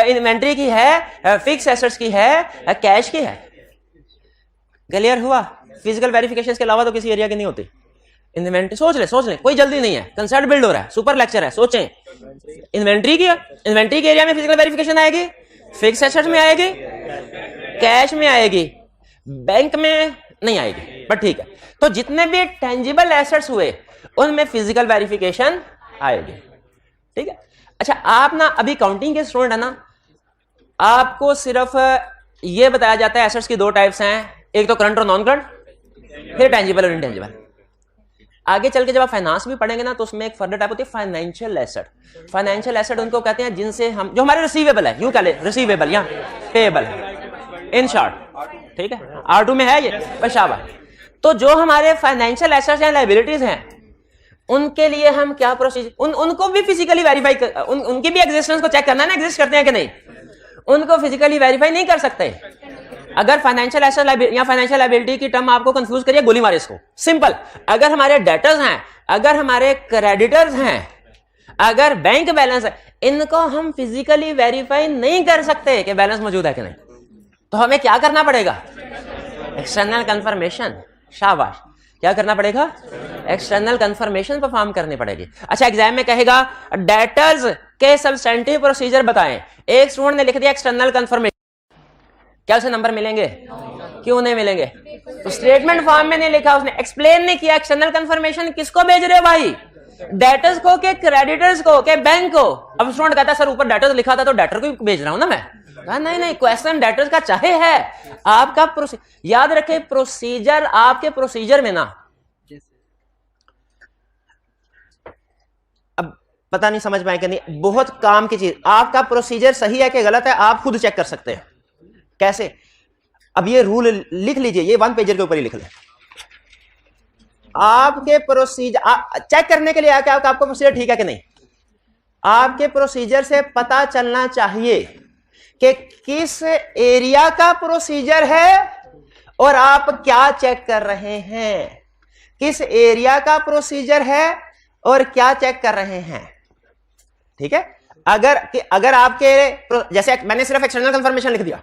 इन्वेंट्री की है, फिक्स एसेट्स की है, कैश की है। क्लियर हुआ? फिजिकल वेरिफिकेशन के अलावा तो किसी एरिया की नहीं होती। इन्वेंट्री सोच ले, कोई जल्दी नहीं है, कंसेप्ट बिल्ड हो रहा है, सुपर लेक्चर है, सोचें। इन्वेंट्री की एरिया में फिजिकल वेरिफिकेशन आएगी, फिक्स एसेट्स में आएगी, कैश में आएगी, बैंक में नहीं आएगी, बट ठीक है। तो जितने भी टेंजिबल एसेट्स हुए उनमें फिजिकल वेरिफिकेशन आएगी, ठीक है। अच्छा, आप ना अभी काउंटिंग के स्टूडेंट है ना, आपको सिर्फ ये बताया जाता है एसेट्स की दो टाइप्स हैं, एक तो करंट और नॉन करंट, फिर टेंजिबल और इनटेंजिबल। आगे चल के जब आप फाइनेंस भी पढ़ेंगे ना तो उसमें एक फर्दर टाइप होती है फाइनेंशियल एसेट। फाइनेंशियल एसेट उनको कहते हैं जिनसे हम, जो हमारे रिसीवेबल है, यूं कह ले रिसीवेबल या पेएबल इन शॉर्ट, ठीक है, R2 में है ये पेशावा। तो जो हमारे फाइनेंशियल एसेट्स हैं, लायबिलिटीज हैं, उनके लिए हम क्या प्रोसीजर, उनको भी फिजिकली वेरीफाई उनकी भी एग्जिस्टेंस को चेक करना है ना, एग्जिस्ट करते हैं कि नहीं, उनको फिजिकली वेरीफाई नहीं कर सकते। अगर फाइनेंशियल एसेट या फाइनेंशियल लायबिलिटी की टर्म आपको कंफ्यूज करिए, गोली मारे इसको, सिंपल। अगर हमारे डेटर्स हैं, अगर हमारे क्रेडिटर्स हैं, अगर बैंक बैलेंस है, इनको हम फिजिकली वेरीफाई नहीं कर सकते कि बैलेंस मौजूद है कि नहीं, तो हमें क्या करना पड़ेगा, एक्सटर्नल कंफर्मेशन। शाबाश, क्या करना पड़ेगा, एक्सटर्नल कंफर्मेशन परफॉर्म करनी पड़ेगी। अच्छा, एग्जाम में कहेगा डेटर्स के सब्सटेंटिव प्रोसीजर बताएं, एक स्टूडेंट ने लिख दिया एक्सटर्नल कंफर्मेशन, क्या उसे नंबर मिलेंगे, क्यों नहीं मिलेंगे, तो स्टेटमेंट फॉर्म में नहीं लिखा, उसने एक्सप्लेन नहीं किया। एक्सटर्नल कंफर्मेशन किसको भेज रहे हो भाई, डेटर्स को के क्रेडिटर्स को के बैंक को। अब स्टूडेंट कहता है सर ऊपर डेटर्स लिखा था तो डेटर को भेज रहा हूं ना मैं, नहीं नहीं, क्वेश्चन डेटर्स का चाहे है, आपका याद रखे प्रोसीजर, आपके प्रोसीजर में ना, अब पता नहीं समझ पाए कि नहीं, बहुत काम की चीज, आपका प्रोसीजर सही है कि गलत है आप खुद चेक कर सकते हैं। कैसे, अब ये रूल लिख लीजिए, ये 1 पेजर के ऊपर ही लिख लें। आपके प्रोसीजर चेक करने के लिए आके आपका प्रोसीजर ठीक है कि नहीं, आपके प्रोसीजर से पता चलना चाहिए कि किस एरिया का प्रोसीजर है और आप क्या चेक कर रहे हैं, किस एरिया का प्रोसीजर है और क्या चेक कर रहे हैं, ठीक है। अगर आपके, जैसे मैंने सिर्फ एक्सटर्नल कंफर्मेशन लिख दिया,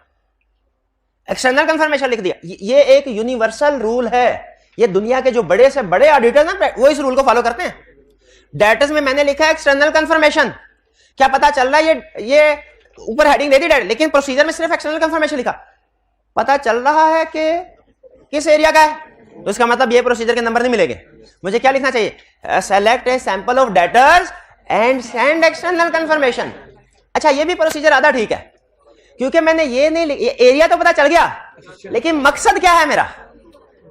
एक्सटर्नल कंफर्मेशन लिख दिया, ये एक यूनिवर्सल रूल है, ये दुनिया के जो बड़े से बड़े ऑडिटर ना वो इस रूल को फॉलो करते हैं। डेटर्स में मैंने लिखा है एक्सटर्नल कंफर्मेशन, क्या पता चल रहा है, ये ऊपर हेडिंग दे दी डायरेक्ट, लेकिन प्रोसीजर में सिर्फ एक्सटर्नल कंफर्मेशन लिखा, पता चल रहा है कि किस एरिया का है, तो इसका मतलब ये प्रोसीजर के नंबर नहीं मिलेंगे। मुझे क्या लिखना चाहिए, select a sample of debtors and send external confirmation. अच्छा, ये भी प्रोसीजर आधा ठीक है, क्योंकि मैंने ये नहीं, एरिया तो पता चल गया, लेकिन मकसद क्या है मेरा,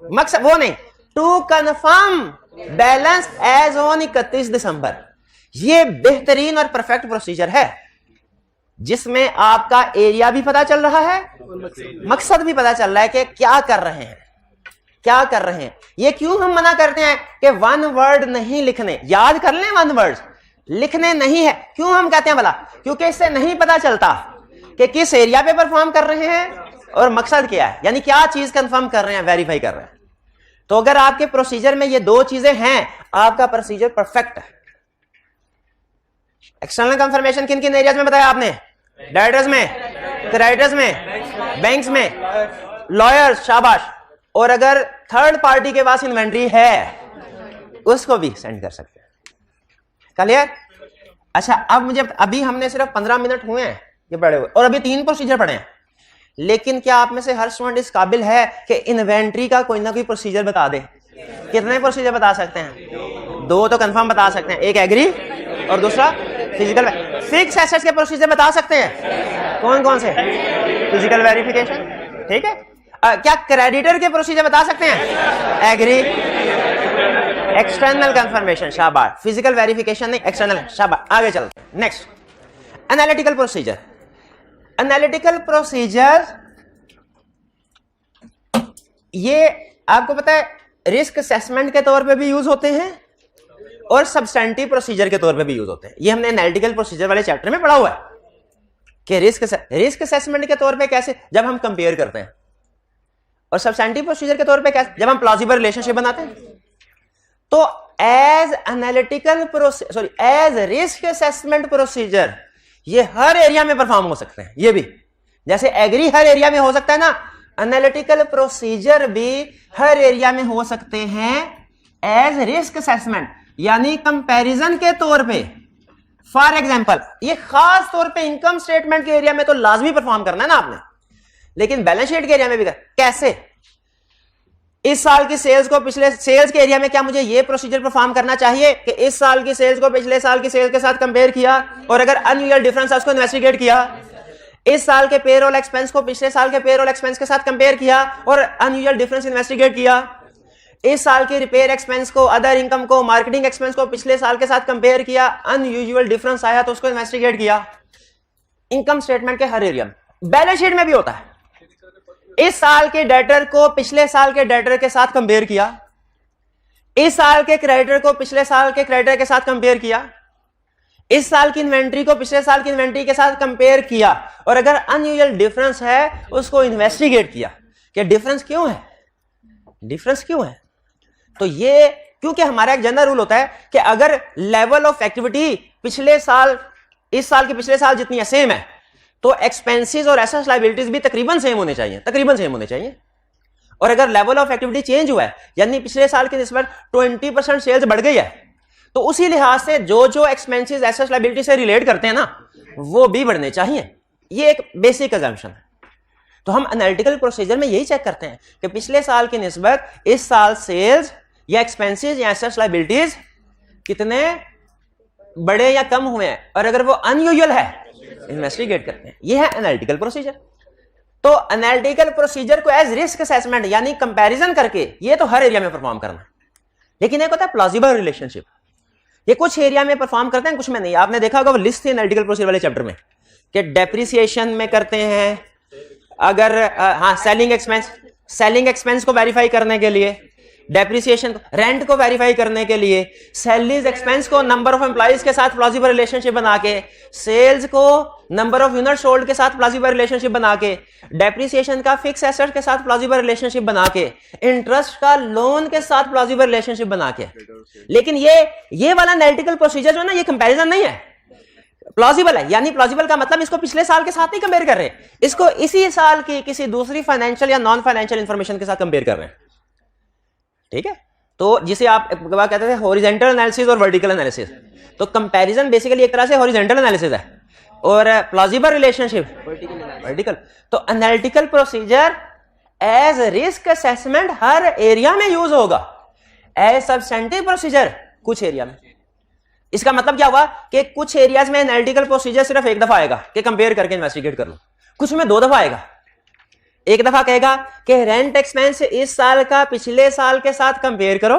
मकसद वो नहीं, to confirm balance as on 31 December. ये बेहतरीन और परफेक्ट प्रोसीजर है जिसमें आपका एरिया भी पता चल रहा है, मकसद भी पता चल रहा है कि क्या कर रहे हैं, क्या कर रहे हैं। ये क्यों हम मना करते हैं कि 1 वर्ड नहीं लिखने, याद कर लें 1 वर्ड लिखने नहीं है, क्यों हम कहते हैं भला, क्योंकि इससे नहीं पता चलता कि किस एरिया पे परफॉर्म कर रहे हैं और मकसद क्या है, यानी क्या चीज कंफर्म कर रहे हैं, वेरीफाई कर रहे हैं। तो अगर आपके प्रोसीजर में ये दो चीजें हैं, आपका प्रोसीजर परफेक्ट है। एक्सटर्नल कंफर्मेशन किन किन एरियाज में बताया आपने, डेटर्स में, क्रेडिटर्स में, बैंक्स में, लॉयर्स, शाबाश, और अगर थर्ड पार्टी के पास इन्वेंट्री है उसको भी सेंड कर सकते हैं। क्लियर। अच्छा, अब मुझे, अभी हमने सिर्फ 15 मिनट हुए हैं ये पढ़े हुए, और अभी 3 प्रोसीजर पढ़े हैं, लेकिन क्या आप में से हर स्टूडेंट इस काबिल है कि इन्वेंट्री का कोई ना कोई प्रोसीजर बता दे? कितने प्रोसीजर बता सकते हैं? 2 तो कंफर्म बता सकते हैं, एक एग्री और दूसरा फिजिकल। फिक्स एसेट्स के प्रोसीजर बता सकते हैं, कौन कौन से? फिजिकल वेरिफिकेशन, ठीक है। क्या क्रेडिटर के प्रोसीजर बता सकते हैं? एग्री, एक्सटर्नल कंफर्मेशन, शाबाश। फिजिकल वेरिफिकेशन नहीं, एक्सटर्नल, शाबाश। आगे चलते हैं, next analytical procedure. Analytical procedure ये आपको पता है रिस्क असेसमेंट के तौर पे भी यूज होते हैं और सब्सटेंटिव प्रोसीजर के तौर पे भी यूज होते हैं। ये हमने एनालिटिकल प्रोसीजर वाले चैप्टर में पढ़ा हुआ है कि रिस्क असेसमेंट के तौर पे कैसे, जब हम कंपेयर करते हैं, और सब्सटेंटिव प्रोसीजर के तौर पे कैसे, जब हम प्लॉजिबल रिलेशनशिप बनाते हैं। तो as analytical procedure, sorry, as risk assessment procedure ये हर एरिया में परफॉर्म हो सकते हैं। ये भी जैसे एग्री हर एरिया में हो सकता है ना, एनालिटिकल प्रोसीजर भी हर एरिया में हो सकते हैं एज रिस्क असेसमेंट, यानी कंपैरिजन के तौर पे। फॉर एग्जांपल, ये खास तौर पे इनकम स्टेटमेंट के एरिया में तो लाजमी परफॉर्म करना है ना आपने, लेकिन बैलेंस शीट के एरिया में भी कैसे? इस साल की सेल्स को पिछले सेल्स के एरिया में क्या मुझे ये प्रोसीजर परफॉर्म करना चाहिए कि इस साल की सेल्स को पिछले साल की सेल्स के साथ कंपेयर किया, और अगर अनरियल डिफरेंस है उसको इन्वेस्टिगेट किया। इस साल के पेरोल एक्सपेंस को पिछले साल के पेरोल एक्सपेंस के साथ कंपेयर किया और अनयूजुअल डिफरेंस इन्वेस्टिगेट किया। इस साल की रिपेयर एक्सपेंस को, अदर इनकम को, मार्केटिंग एक्सपेंस को पिछले साल के साथ कंपेयर किया, अनयूजुअल डिफरेंस आया तो उसको इन्वेस्टिगेट किया। इनकम स्टेटमेंट के हर एरिया में, बैलेंस शीट में भी होता है। इस साल के डेटर को पिछले साल के डेटर के साथ कंपेयर किया, इस साल के क्रेडिटर को पिछले साल के क्रेडिटर के साथ कंपेयर किया, इस साल की इन्वेंट्री को पिछले साल की इन्वेंट्री के साथ कंपेयर किया, और अगर अनयूजुअल डिफरेंस है उसको इन्वेस्टिगेट किया कि डिफरेंस क्यों है, डिफरेंस क्यों है। तो ये क्योंकि हमारा एक जनरल रूल होता है कि अगर लेवल ऑफ एक्टिविटी पिछले साल इस साल के पिछले साल जितनी है सेम है, तो एक्सपेंसेस और एसेट्स लायबिलिटीज भी तकरीबन सेम होने चाहिए, तकरीबन सेम होने चाहिए। और अगर लेवल ऑफ एक्टिविटी चेंज हुआ है, यानी पिछले साल की निस्बत 20% सेल्स बढ़ गई है, तो उसी लिहाज से जो जो एक्सपेंसेस एसेट्स लायबिलिटी से रिलेट करते हैं ना, वो भी बढ़ने चाहिए। ये एक बेसिक अजम्पशन है। तो हम एनालिटिकल प्रोसीजर में यही चेक करते हैं कि पिछले साल की निस्बत इस साल सेल्स या एक्सपेंसेस या एसेट्स लायबिलिटीज कितने बड़े या कम हुए हैं, और अगर वो अनयूजुअल है इन्वेस्टिगेट करते हैं। ये है एनालिटिकल प्रोसीजर। तो एनालिटिकल प्रोसीजर को एज रिस्क असेसमेंट यानी कंपैरिजन करके ये तो हर एरिया में परफॉर्म करना है, लेकिन एक होता है प्लॉजिबल रिलेशनशिप। ये कुछ एरिया में परफॉर्म करते हैं, कुछ में नहीं। आपने देखा होगा वो लिस्ट थी एनालिटिकल प्रोसीजर वाले चैप्टर में कि डेप्रिसिएशन में करते हैं, अगर हाँ सेलिंग एक्सपेंस को वेरीफाई करने के लिए, डेप्रिसिएशन को, रेंट को वेरीफाई करने के लिए, सैलरीज एक्सपेंस को नंबर ऑफ एम्प्लॉइज के साथ प्लॉजिबल रिलेशनशिप बना के, सेल्स को नंबर ऑफ यूनिट सोल्ड के साथ प्लॉजिबल रिलेशनशिप बना के, डेप्रिसिएशन का फिक्स एसेट के साथ प्लॉजिबल रिलेशनशिप बना के, इंटरेस्ट का लोन के साथ प्लॉजिबल रिलेशनशिप बना के। लेकिन ये वाला एनालिटिकल प्रोसीजर जो है ना, ये कंपैरिजन नहीं है, प्लॉजिबल है। यानी प्लॉजिबल का मतलब इसको पिछले साल के साथ नहीं कंपेयर कर रहे, इसको इसी साल की किसी दूसरी फाइनेंशियल या नॉन फाइनेंशियल इंफॉर्मेशन के साथ कंपेयर कर रहे हैं। ठीक है, तो जिसे आप कहते थे हॉरिजॉन्टल एनालिसिस और वर्टिकल एनालिसिस। तो कंपैरिजन बेसिकली एक तरह से हॉरिजॉन्टल एनालिसिस है और प्लॉजिबल रिलेशनशिप वर्टिकल। तो analytical procedure as risk assessment हर एरिया में यूज होगा, एज सब्सटेंटिव प्रोसीजर कुछ एरिया में। इसका मतलब क्या हुआ कि कुछ एरियाज में एनालिटिकल प्रोसीजर सिर्फ एक दफा आएगा कि कंपेयर करके इन्वेस्टिगेट कर लो, कुछ में 2 दफा आएगा। एक दफा कहेगा कि रेंट एक्सपेंस इस साल का पिछले साल के साथ कंपेयर करो,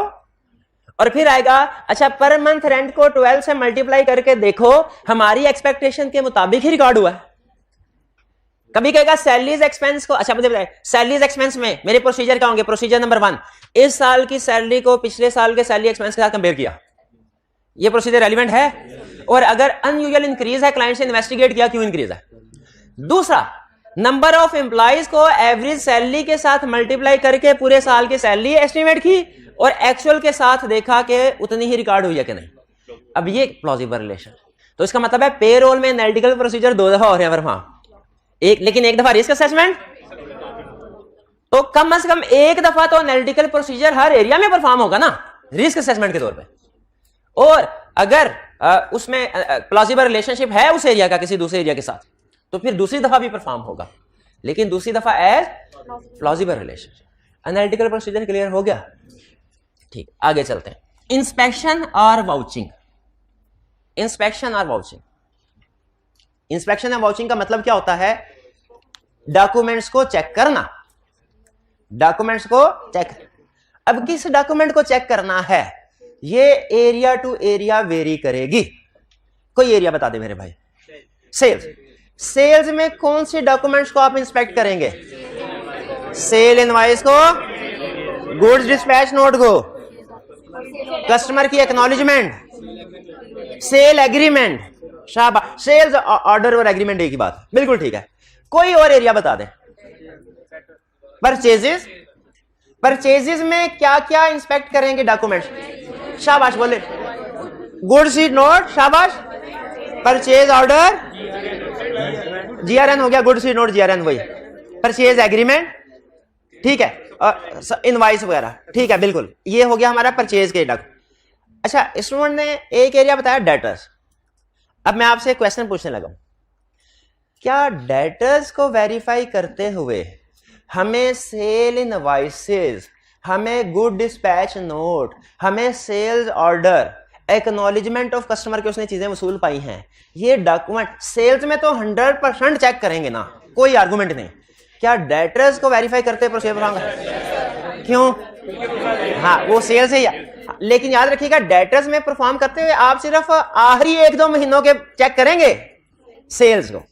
और फिर आएगा अच्छा पर मंथ रेंट को 12 से मल्टीप्लाई करके देखो हमारी एक्सपेक्टेशन के मुताबिक ही रिकॉर्ड हुआ है। कभी कहेगा सैलरीज एक्सपेंस को, अच्छा मुझे बताइए सैलरीज एक्सपेंस में मेरे प्रोसीजर क्या होंगे। प्रोसीजर नंबर 1, इस साल की सैलरी को पिछले साल के सैलरी एक्सपेंस के साथ कंपेयर किया, ये प्रोसीजर रेलिवेंट है। और अगर अनयूजुअल इंक्रीज है, क्लाइंट से इन्वेस्टिगेट किया क्यों इंक्रीज है। दूसरा, नंबर ऑफ एम्प्लॉइज को एवरेज सैलरी के साथ मल्टीप्लाई करके पूरे साल की सैलरी एस्टिमेट की और एक्चुअल के साथ देखा कि उतनी ही रिकॉर्ड हुई है कि नहीं। अब ये प्लॉजिबल रिलेशन। तो इसका मतलब है पेरोल में एनालिटिकल प्रोसीजर 2 दफा हो रहे हैं लेकिन एक दफा रिस्क असेसमेंट। तो कम से कम एक दफा तो एनालिटिकल प्रोसीजर हर एरिया में परफॉर्म होगा ना, रिस्क असेसमेंट के तौर पे। और अगर उसमें प्लॉजिबल रिलेशनशिप है उस एरिया का किसी दूसरे एरिया के साथ, तो फिर दूसरी दफा भी परफॉर्म होगा, लेकिन दूसरी दफा as plausible relationship. Analytical procedure clear हो गया। ठीक, आगे चलते हैं। इंस्पेक्शन और वाउचिंग। इंस्पेक्शन और वाउचिंग, इंस्पेक्शन और वाउचिंग का मतलब क्या होता है? डॉक्यूमेंट्स को चेक करना, डॉक्यूमेंट्स को चेक। अब किस डॉक्यूमेंट को चेक करना है, ये एरिया टू एरिया वेरी करेगी। कोई एरिया बता दे मेरे भाई। सेल्स, सेल्स में कौन सी डॉक्यूमेंट्स को आप इंस्पेक्ट करेंगे? सेल इनवॉइस को, गुड्स डिस्पैच नोट को, कस्टमर की एक्नॉलेजमेंट, सेल एग्रीमेंट। शाबाश, सेल्स ऑर्डर और एग्रीमेंट एक ही बात, बिल्कुल ठीक है। कोई और एरिया बता दें। परचेजेस, परचेजेस में क्या क्या इंस्पेक्ट करेंगे डॉक्यूमेंट्स? शाबाश बोले, गुड शीट नोट, शाबाश। परचेज ऑर्डर, जीआरएन हो गया, गुड शीट नोट जीआरएन वही। परचेज एग्रीमेंट, ठीक है, इनवाइस वगैरह, ठीक है, बिल्कुल ये हो गया हमारा परचेज के डॉक्यूमेंट। अच्छा, स्टूडेंट ने एक एरिया बताया डेटर्स। अब मैं आपसे क्वेश्चन पूछने लगा, क्या डेटर्स को वेरीफाई करते हुए हमें सेल इनवॉइसेस, हमें गुड डिस्पैच नोट, हमें sales order, acknowledgement of customer के उसने चीजें वसूल पाई हैं, ये डॉक्यूमेंट सेल्स में तो 100% चेक करेंगे ना, कोई आर्गुमेंट नहीं। क्या डेटर्स को वेरीफाई करते हैं प्रोसीजर परफॉर्म? क्यों? हाँ वो सेल्स है, लेकिन याद रखिएगा डेटर्स में परफॉर्म करते हुए आप सिर्फ आखिरी 1-2 महीनों के चेक करेंगे सेल्स को।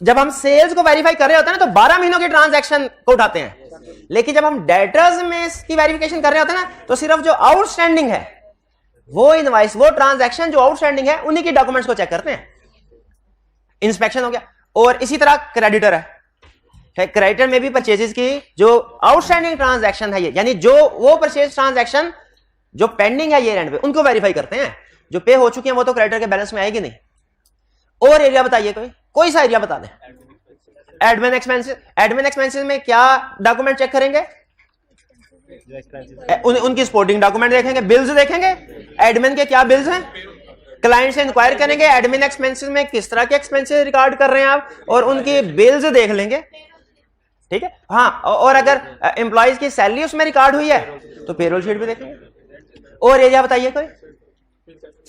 जब हम सेल्स को वेरीफाई कर रहे होते हैं ना तो 12 महीनों के ट्रांजैक्शन को उठाते हैं, लेकिन जब हम डेटर्स में इसकी वेरिफिकेशन कर रहे होते हैं ना तो सिर्फ जो आउटस्टैंडिंग है, वो इनवाइस, वो ट्रांजैक्शन जो आउटस्टैंडिंग है, उन्हीं की डॉक्यूमेंट्स को चेक करते हैं। इंस्पेक्शन हो गया। और इसी तरह क्रेडिटर है, क्रेडिटर में भी परचेजेस की जो आउटस्टैंडिंग ट्रांजैक्शन है, ये यानी जो वो परचेज ट्रांजैक्शन जो पेंडिंग है ये एंड पे, उनको वेरीफाई करते हैं। जो पे हो चुकी है वो तो क्रेडिटर के बैलेंस में आएगी नहीं। और एरिया बताइए, कोई सा एरिया बता दें। एडमिन एक्सपेंसेस, एडमिन एक्सपेंसेस में क्या डॉक्यूमेंट चेक करेंगे? उनकी सपोर्टिंग डॉक्यूमेंट देखेंगे, बिल्स देखेंगे, एडमिन के क्या बिल्स हैं, क्लाइंट से इंक्वायर करेंगे एडमिन एक्सपेंसेस में किस तरह के एक्सपेंसेस रिकॉर्ड कर रहे हैं आप, और उनकी बिल्स देख लेंगे। ठीक है, हाँ। और अगर एम्प्लॉयज की सैलरी उसमें रिकॉर्ड हुई है तो पेरोल शीट भी देखेंगे। और एरिया बताइए कोई।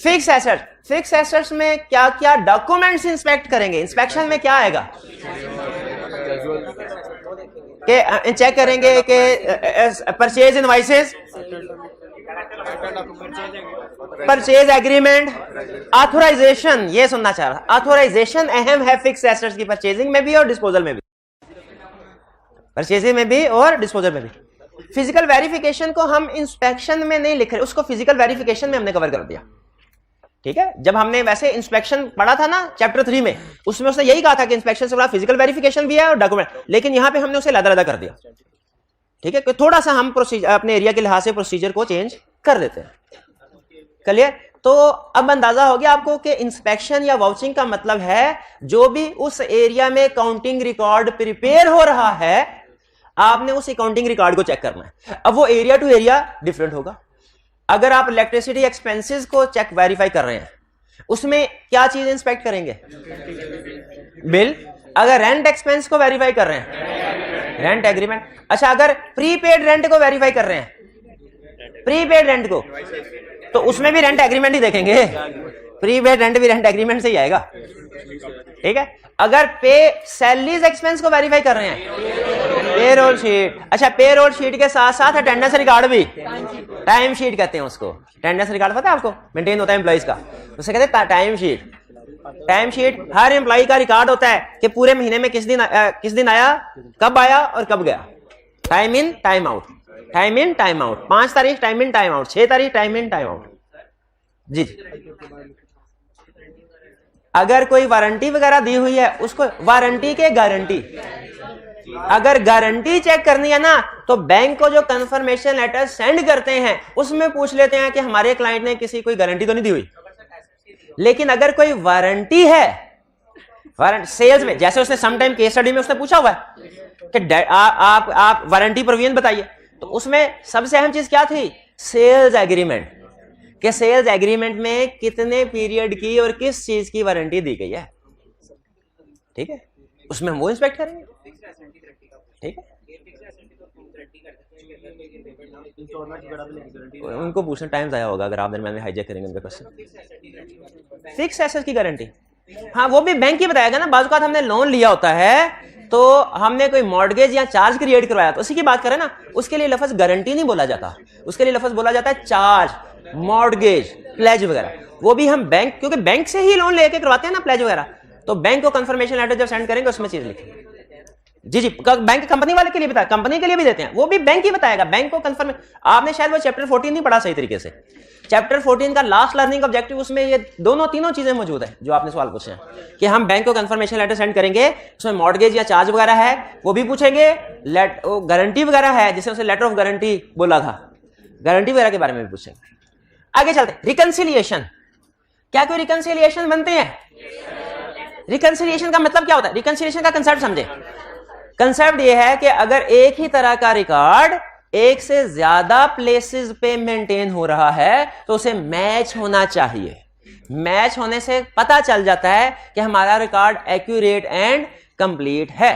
फिक्स एसेट, फिक्स एसेट्स में क्या क्या डॉक्यूमेंट्स इंस्पेक्ट करेंगे? इंस्पेक्शन में क्या आएगा कि चेक करेंगे कि purchase invoices, purchase agreement, authorization. ये सुनना चाह रहा, ऑथराइजेशन अहम है फिक्स एसेट्स की, परचेजिंग में भी और डिस्पोजल में भी, परचेजिंग में भी और डिस्पोजल में भी। फिजिकल वेरिफिकेशन को हम इंस्पेक्शन में नहीं लिख रहे, उसको फिजिकल वेरिफिकेशन में हमने कवर कर दिया। ठीक है, जब हमने वैसे इंस्पेक्शन पढ़ा था ना चैप्टर 3 में, उसमें उसने यही कहा था कि इंस्पेक्शन से बड़ा फिजिकल वेरिफिकेशन भी है और डॉक्यूमेंट, लेकिन यहां पे हमने उसे अलग-अलग कर दिया। ठीक है, थोड़ा सा हम प्रोसीजर अपने एरिया के लिहाज से प्रोसीजर को चेंज कर देते हैं। क्लियर? तो अब अंदाजा हो गया आपको कि इंस्पेक्शन या वाउचिंग का मतलब है जो भी उस एरिया में काउंटिंग रिकॉर्ड प्रिपेयर हो रहा है, आपने उस अकाउंटिंग रिकॉर्ड को चेक करना है। अब वो एरिया टू एरिया डिफरेंट होगा। अगर आप इलेक्ट्रिसिटी एक्सपेंसेस को चेक वेरीफाई कर रहे हैं, उसमें क्या चीज इंस्पेक्ट करेंगे? बिल। अगर रेंट एक्सपेंस को वेरीफाई कर रहे हैं, रेंट एग्रीमेंट। अच्छा, अगर प्रीपेड रेंट को वेरीफाई कर रहे हैं, प्रीपेड रेंट को, तो उसमें भी रेंट एग्रीमेंट ही देखेंगे। प्रीपेड रेंट भी रेंट एग्रीमेंट से ही आएगा। ठीक है। अगर पे सैलरीज एक्सपेंस को वेरीफाई कर रहे हैं, पेरोल शीट। अच्छा, पेरोल शीट के साथ साथ अटेंडेंस रिकॉर्ड भी, टाइम शीट कहते हैं उसको। अटेंडेंस रिकॉर्ड पता है आपको, मेंटेन होता है एम्प्लॉइज का, उसे कहते हैं टाइम शीट। टाइम शीट हर एम्प्लॉय का रिकॉर्ड होता है कि पूरे महीने में किस दिन आया, कब आया और कब गया। Time in time out, time in time out. 5 तारीख टाइम इन टाइम आउट, 6 तारीख टाइम इन टाइम आउट। जी। अगर कोई वारंटी वगैरह दी हुई है, उसको वारंटी के गारंटी, अगर गारंटी चेक करनी है ना तो बैंक को जो कंफर्मेशन लेटर सेंड करते हैं उसमें पूछ लेते हैं कि हमारे क्लाइंट ने किसी कोई गारंटी तो नहीं दी हुई। लेकिन अगर कोई वारंटी है, सेल्स में, जैसे उसने सम टाइम केस स्टडी में उसने पूछा हुआ है कि आप वारंटी प्रोविजन बताइए, तो उसमें सबसे अहम चीज क्या थी? सेल्स एग्रीमेंट, कि सेल्स एग्रीमेंट में कितने पीरियड की और किस चीज की वारंटी दी गई है। ठीक है, उसमें हम वो इंस्पेक्ट करेंगे। ठीक है, उनको पूछना टाइम जाया होगा अगर आप दरम्यान में हाईजैक करेंगे उनका क्वेश्चन। फिक्स एसेट की गारंटी, हाँ वो भी बैंक ही बताएगा ना। बाज़ औक़ात हमने लोन लिया होता है तो हमने कोई मॉर्गेज या चार्ज क्रिएट करवाया, तो उसी की बात करें ना, उसके लिए लफ्ज गारंटी नहीं बोला जाता, उसके लिए लफ्ज बोला जाता है चार्ज, मॉर्गेज, प्लेज वगैरह। वो भी हम बैंक, क्योंकि बैंक से ही लोन लेके करवाते हैं ना प्लेज वगैरह, तो बैंक को कंफर्मेशन लेटर जब सेंड करेंगे उसमें चीज लिखेंगे। जी जी, बैंक कंपनी वाले के लिए बताया, कंपनी के लिए भी देते हैं, वो भी बैंक ही बताएगा। बैंक को कंफर्म, आपने शायद वो चैप्टर 14 नहीं पढ़ा सही तरीके से। चैप्टर 14 का लास्ट लर्निंग ऑब्जेक्टिव, उसमें ये तीनों चीजें मौजूद है जो आपने सवाल पूछे हैं कि हम बैंक को कंफर्मेशन लेटर सेंड करेंगे, उसमें मॉर्गेज या चार्ज वगैरह है वो भी पूछेंगे, गारंटी वगैरह है जिसे उसे लेटर ऑफ गारंटी बोला था, गारंटी वगैरह के बारे में भी पूछेंगे। आगे चलते, रिकंसिलिएशन। क्या कोई रिकंसिलिएशन बनते हैं? रिकंसिलिएशन का मतलब क्या होता है? रिकंसिलिएशन का कंसेप्ट समझे। कंसेप्ट यह है कि अगर एक ही तरह का रिकॉर्ड एक से ज्यादा प्लेसेस पे मेंटेन हो रहा है तो उसे मैच होना चाहिए। मैच होने से पता चल जाता है कि हमारा रिकॉर्ड एक्यूरेट एंड कंप्लीट है।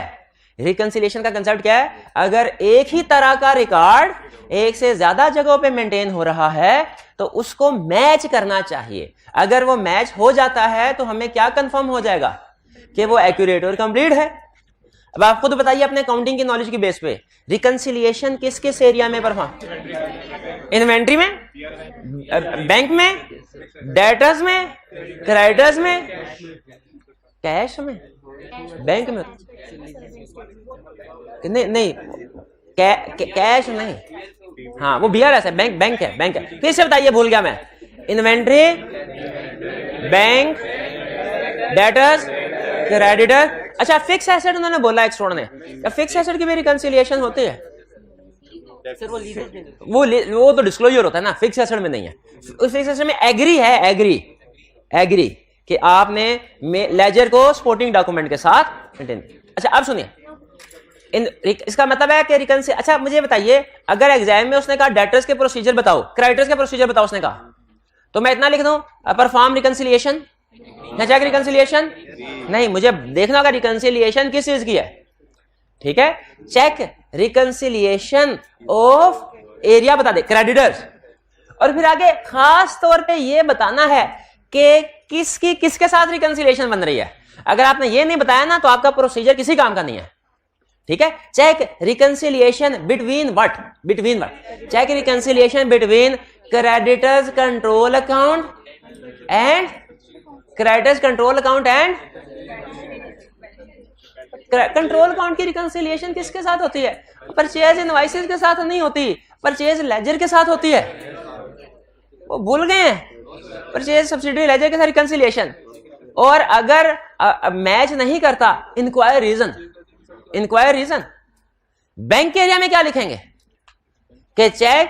रिकंसिलिएशन का कंसेप्ट क्या है? अगर एक ही तरह का रिकॉर्ड एक से ज्यादा जगहों पे मेंटेन हो रहा है तो उसको मैच करना चाहिए। अगर वो मैच हो जाता है तो हमें क्या कंफर्म हो जाएगा कि वो एक्यूरेट और कंप्लीट है। अब आप खुद बताइए अपने काउंटिंग की नॉलेज की बेस पे, रिकंसिलिएशन किस किस एरिया में परफॉर्म? इन्वेंट्री में, बैंक में, डेटर्स में, क्रेडिटर्स में, कैश में, बैंक में नहीं कैश नहीं, हाँ वो BRS है, बैंक है। फिर से बताइए, भूल गया मैं। Inventory, bank, debtors, creditor. अच्छा, फिक्स एसेट उन्होंने बोला एक स्टूडेंट ने, क्या फिक्स एसेट की भी रिकंसिलिएशन होती है? सर वो तो डिस्क्लोजर होता है ना, फिक्स एसेट में नहीं है। उस फिक्स एसेट में एग्री है, एग्री कि आपने लेजर को सपोर्टिंग डॉक्यूमेंट के साथ मेंटेन। अच्छा अब सुनिए, इसका मतलब है कि रिकंसिलिएशन। अच्छा मुझे बताइए, अगर एग्जाम में उसने कहा डेटर्स के प्रोसीजर बताओ, क्रेडिटर्स के प्रोसीजर बताओ उसने कहा, तो मैं इतना लिख दूं परफॉर्म रिकंसिलिएशन या चेक रिकंसिलिएशन? नहीं, मुझे देखना होगा रिकंसिलिएशन किस चीज की है। ठीक है, चेक रिकंसिलिएशन ऑफ एरिया बता दे, क्रेडिटर्स, और फिर आगे खास तौर पे ये बताना है कि किसके साथ रिकंसिलिएशन बन रही है। अगर आपने ये नहीं बताया ना तो आपका प्रोसीजर किसी काम का नहीं है। ठीक है, check reconciliation between what? Check reconciliation between creditors control account and creditors control account and control account की रिकंसिलिएशन किसके साथ होती है? परचेज इनवॉइसेस के साथ नहीं होती, परचेज लेजर के साथ होती है। वो भूल गए हैं, परचेज सब्सिडी लेजर के साथ रिकंसिलिएशन। और अगर मैच नहीं करता, इंक्वायर रीजन बैंक के एरिया में क्या लिखेंगे कि check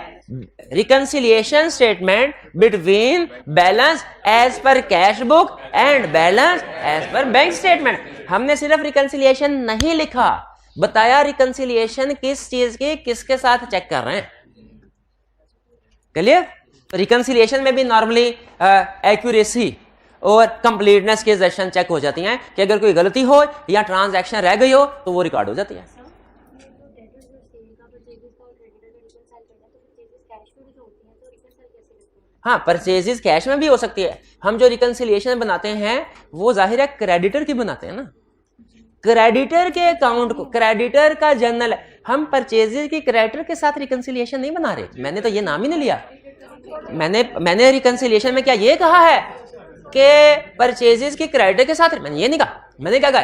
reconciliation statement between balance as per cash book and balance as per bank statement. हमने सिर्फ रिकंसिलिएशन नहीं लिखा, बताया रिकंसिलिएशन किस चीज की किसके साथ चेक कर रहे हैं। क्लियर? तो रिकंसिलिएशन में भी नॉर्मली एक्यूरेसी और कंप्लीटनेस की सेशन चेक हो जाती हैं कि अगर कोई गलती हो या ट्रांजैक्शन रह गई हो तो वो रिकॉर्ड हो जाती है। हाँ, परचेजेस कैश में भी हो सकती है। हम जो रिकंसिलिएशन बनाते हैं वो जाहिर है क्रेडिटर की बनाते हैं ना, क्रेडिटर के अकाउंट को, क्रेडिटर का जर्नल। हम परचेजेस की क्रेडिटर के साथ रिकंसिलिएशन नहीं बना रहे, मैंने तो ये नाम ही नहीं लिया। मैंने रिकंसिलिएशन में क्या ये कहा है कि परचेजेस की क्रेडिटर के साथ? मैंने ये नहीं कहा। मैंने क्या कहा?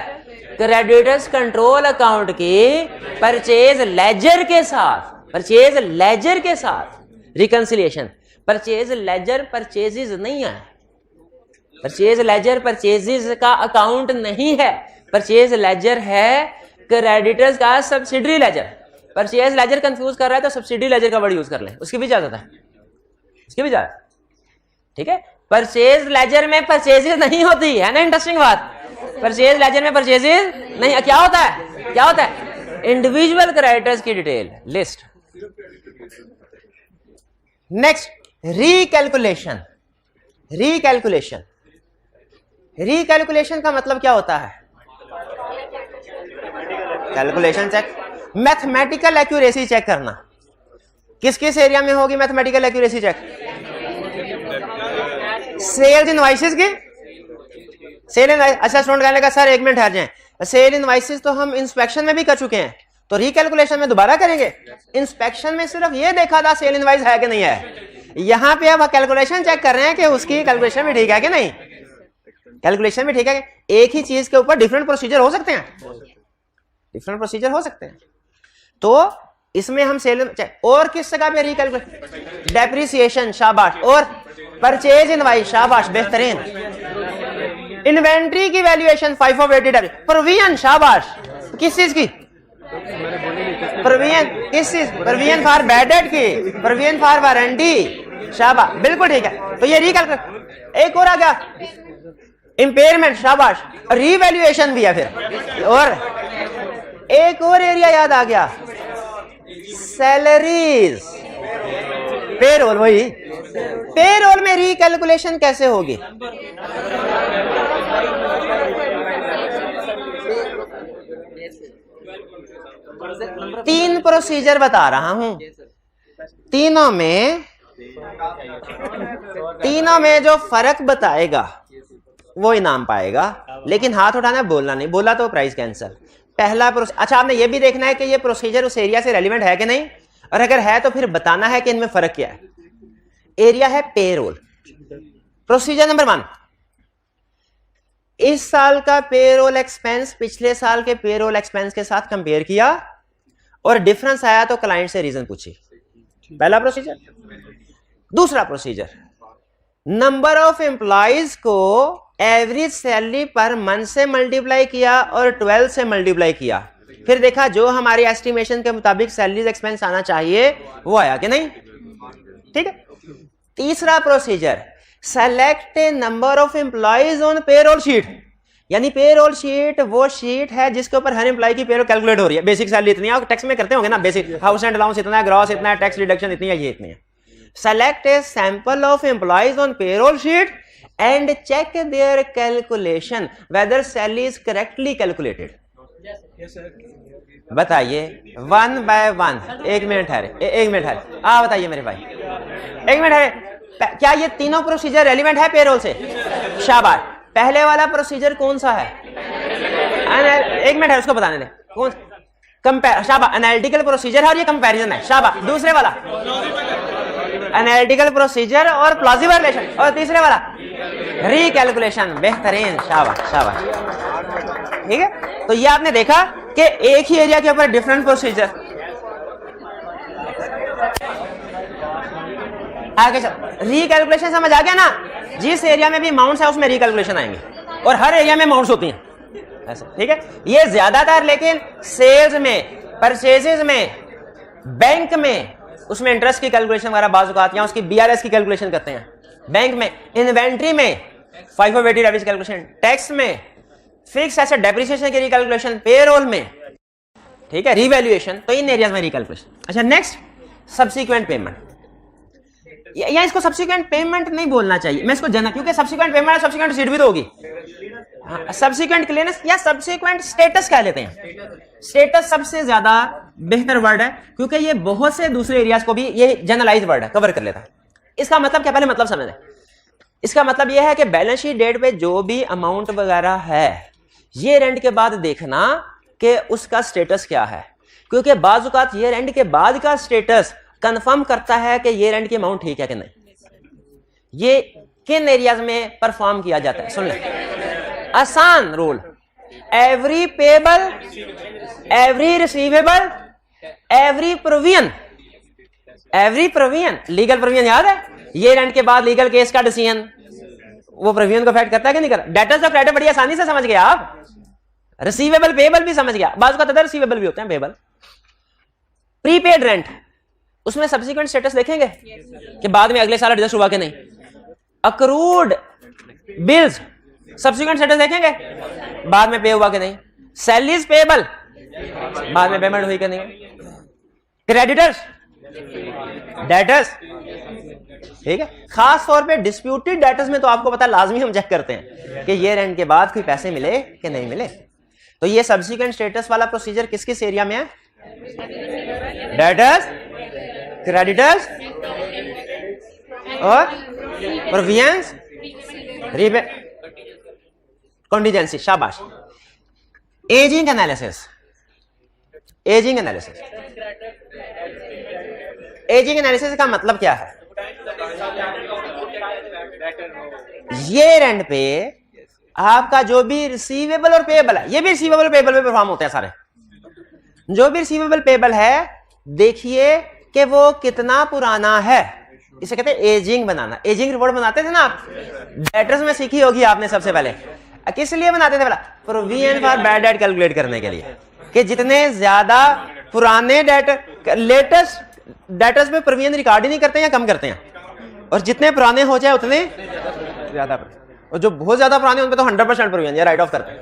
क्रेडिटर्स कंट्रोल अकाउंट की परचेज लेजर के साथ रिकंसिलिएशन। परचेज लेजर परचेजेस नहीं है, परचेज लेजर परचेजेस का अकाउंट नहीं है। परचेज लेजर है क्रेडिटर्स का subsidiary laser. Purchase laser confuse कर रहा है तो सब्सिडरी लेजर का वर्ड यूज कर लें, उसकी भी इजाजत है, उसकी भी इजाजत। ठीक है, परचेज लेजर में परचेजेस नहीं होती है ना, इंटरेस्टिंग बात। परचेज लेजर में परचेजेस नहीं, क्या होता है? इंडिविजुअल क्रेडिटर्स की डिटेल लिस्ट। नेक्स्ट, रिकैलकुलेशन का मतलब क्या होता है? Calculation check, mathematical accuracy check करना। किस किस एरिया में होगी mathematical accuracy check? Sales invoices की, अच्छा स्टूडेंट कहने का सर 1 मिनट ठहर जाएं, सेल इनवॉइसेस तो हम इंस्पेक्शन में भी कर चुके हैं, तो रिकैलकुलेशन में दोबारा करेंगे। इंस्पेक्शन में सिर्फ ये देखा था सेल इनवॉइस है कि नहीं है, यहां पे अब कैलकुलेशन चेक कर रहे हैं कि उसकी कैलकुलेशन भी ठीक है कि नहीं। कैलकुलेशन भी ठीक है, एक ही चीज के ऊपर डिफरेंट प्रोसीजर हो सकते हैं, तो इसमें हम सेल और किस जगह पे रिकैलकुलेशन? डेप्रिसिएशन, शाबाश, और परचेज इनवॉइस, शाबाश, बेहतरीन। इन्वेंट्री की वैल्यूएशन 5 of 80, प्रोविजन, शाबाश, किस चीज की? प्रोविजन, किस चीज? प्रोविजन फॉर बैड डेट की, प्रोविजन फॉर वारंटी, शाबाश, बिल्कुल ठीक है। तो ये रिकैलकुलेशन। एक और आ गया इंपेयरमेंट, शाबाश, रीवैल्यूएशन भी है फिर। और एक और एरिया याद आ गया, सैलरीज, पेरोल। वही पेरोल में रिकैलकुलेशन कैसे होगी? 3 प्रोसीजर बता रहा हूं, तीनों में जो फर्क बताएगा वो इनाम पाएगा, लेकिन हाथ उठाना, बोलना नहीं, बोला तो प्राइस कैंसिल। पहला अच्छा, आपने ये भी देखना है कि ये प्रोसीजर उस एरिया से रेलिवेंट है कि नहीं, और अगर है तो फिर बताना है कि इनमें फर्क क्या है। एरिया है पेरोल। प्रोसीजर नंबर 1, इस साल का पेरोल एक्सपेंस पिछले साल के पेरोल एक्सपेंस के साथ कंपेयर किया और डिफरेंस आया तो क्लाइंट से रीजन पूछी। पहला प्रोसीजर। दूसरा प्रोसीजर, नंबर ऑफ एम्प्लॉइज को एवरेज सैलरी पर मंथ से मल्टीप्लाई किया और 12 से मल्टीप्लाई किया, फिर देखा जो हमारी एस्टिमेशन के मुताबिक सैलरीज एक्सपेंस आना चाहिए वो आया कि नहीं। ठीक है। तीसरा procedure, select A number of employees on payroll sheet, यानी पेरोल शीट वो शीट है जिसके ऊपर हर एम्प्लॉय की पेरोल कैलकुलेट हो रही है। बेसिक सैलरी इतनी है, टैक्स में करते होंगे ना, बेसिक हाउस एंड अलाउंस इतना है, ग्रॉस इतना है, टैक्स डिडक्शन इतनी है, ये इतनी है। Select a sample of employees on payroll sheet and check their calculation whether salary is correctly calculated. बताइए 1 by 1। एक मिनट ठहरे, बताइए मेरे भाई, एक मिनट ठहरे, क्या ये तीनों प्रोसीजर रेलिवेंट है पेरोल से? शाबाश। पहले वाला प्रोसीजर कौन सा है? एक मिनट है, उसको बताने दे। कौन? कंपेयर। शाबाश, एनालिटिकल प्रोसीजर है और ये कंपैरिजन है। शाबाश। दूसरे वाला एनालिटिकल प्रोसीजर और प्लॉजिबल रिलेशन, और तीसरे वाला रिकैलकुलेशन। बेहतरीन, शाबाश शाबाश। ठीक है। तो ये आपने देखा कि एक ही एरिया के ऊपर डिफरेंट प्रोसीजर। आगे चल, रिकैलकुलेशन समझ आ गया ना? जिस एरिया में भी अमाउंट्स है उसमें रिकैलकुलेशन आएंगे, और हर एरिया में अमाउंट्स होती हैं ऐसे। ठीक है। ये ज्यादातर लेकिन सेल्स में, परचेजेस में, बैंक में, उसमें इंटरेस्ट की कैलकुलेशन वगैरह बाज़ औक़ात या उसकी बीआरएस की कैलकुलेशन करते हैं। बैंक में, इन्वेंट्री में, FIFO weighted average calculation, tax में, फिक्स एसेट डेप्रिसिएशन की रिकैलकुलेशन, पेरोल में। ठीक है। रिवैल्यूएशन, तो इन एरियाज में रिकैलकुलेशन। अच्छा, नेक्स्ट सब्सिक्वेंट पेमेंट। या इसको सब्सिक्वेंट पेमेंट नहीं बोलना चाहिए, मैं इसको जनरल, क्योंकि सब्सिक्वेंट पेमेंट है, सब्सिक्वेंट रिसीट भी तो होगी। सब्सिक्वेंट क्लियरेंस या सब्सिक्वेंट स्टेटस कह लेते हैं। स्टेटस सबसे ज्यादा बेहतर वर्ड है, क्योंकि ये बहुत से दूसरे एरियाज को भी, ये जनरलाइज वर्ड है, कवर कर लेता है। इसका मतलब क्या, पहले मतलब समझ लें। इसका मतलब यह है कि बैलेंस शीट डेट पे जो भी अमाउंट वगैरह है, ये रेंट के बाद देखना कि उसका स्टेटस क्या है, क्योंकि बाज़ औक़ात ये रेंट के बाद का स्टेटस कंफर्म करता है कि ये रेंट की अमाउंट ठीक है कि नहीं, ये किन एरियाज में परफॉर्म किया जाता है। सुन ले, आसान rule, every payable, every receivable, every provision. Every provision, legal provision याद है? ये रेंट के बाद लीगल केस का डिसीजन वो प्रोविजन को अफेक्ट करता है कि नहीं करता? डेटर्स और क्रेडिटर बड़ी आसानी से समझ गया आप। रिसीवेबल, पेबल भी समझ गया, बाज़ का अदर रिसीवेबल भी होते हैं, पेबल। प्रीपेड रेंट, उसमें सब्सिक्वेंट स्टेटस देखेंगे कि बाद में अगले साल एडजस्ट हुआ कि नहीं। अक्रूड बिल्स, सब्सिक्वेंट स्टेटस देखेंगे बाद में पे हुआ कि नहीं। सैलरीज पेबल, बाद में पेमेंट हुई कि नहीं। Creditors, debtors. ठीक है। खास तौर पे डिस्प्यूटेड डेटर्स में तो आपको पता लाजमी हम चेक करते हैं कि ये रेंट के बाद कोई पैसे मिले कि नहीं मिले। तो ये सब्सिक्वेंट स्टेटस वाला प्रोसीजर किस किस एरिया में है? डेटर्स, क्रेडिटर्स और प्रोविजंस, रीपे, कॉन्टिजेंसी। शाबाश। Ageing analysis. Ageing analysis, ageing analysis का मतलब क्या है? ये रेंट पे आपका जो भी रिसीवेबल और पेएबल है, ये भी रिसीवेबल पेएबल में परफॉर्म होते हैं सारे। जो भी रिसीवेबल पेएबल है, देखिए कि वो कितना पुराना है, इसे कहते हैं एजिंग बनाना। एजिंग रिपोर्ट बनाते थे ना आप, डेटर्स में सीखी होगी आपने सबसे पहले। किस लिए बनाते थे? Provision for bad debt calculate करने के लिए, कि जितने ज्यादा पुराने डेटर, लेटेस्ट डेटर्स में प्रोविजन रिकॉर्ड ही नहीं करते हैं या कम करते हैं, और जितने पुराने हो जाए उतने ज्यादा, और जो बहुत ज्यादा पुराने उन पे तो 100% प्रोविजन या राइट ऑफ करते हैं।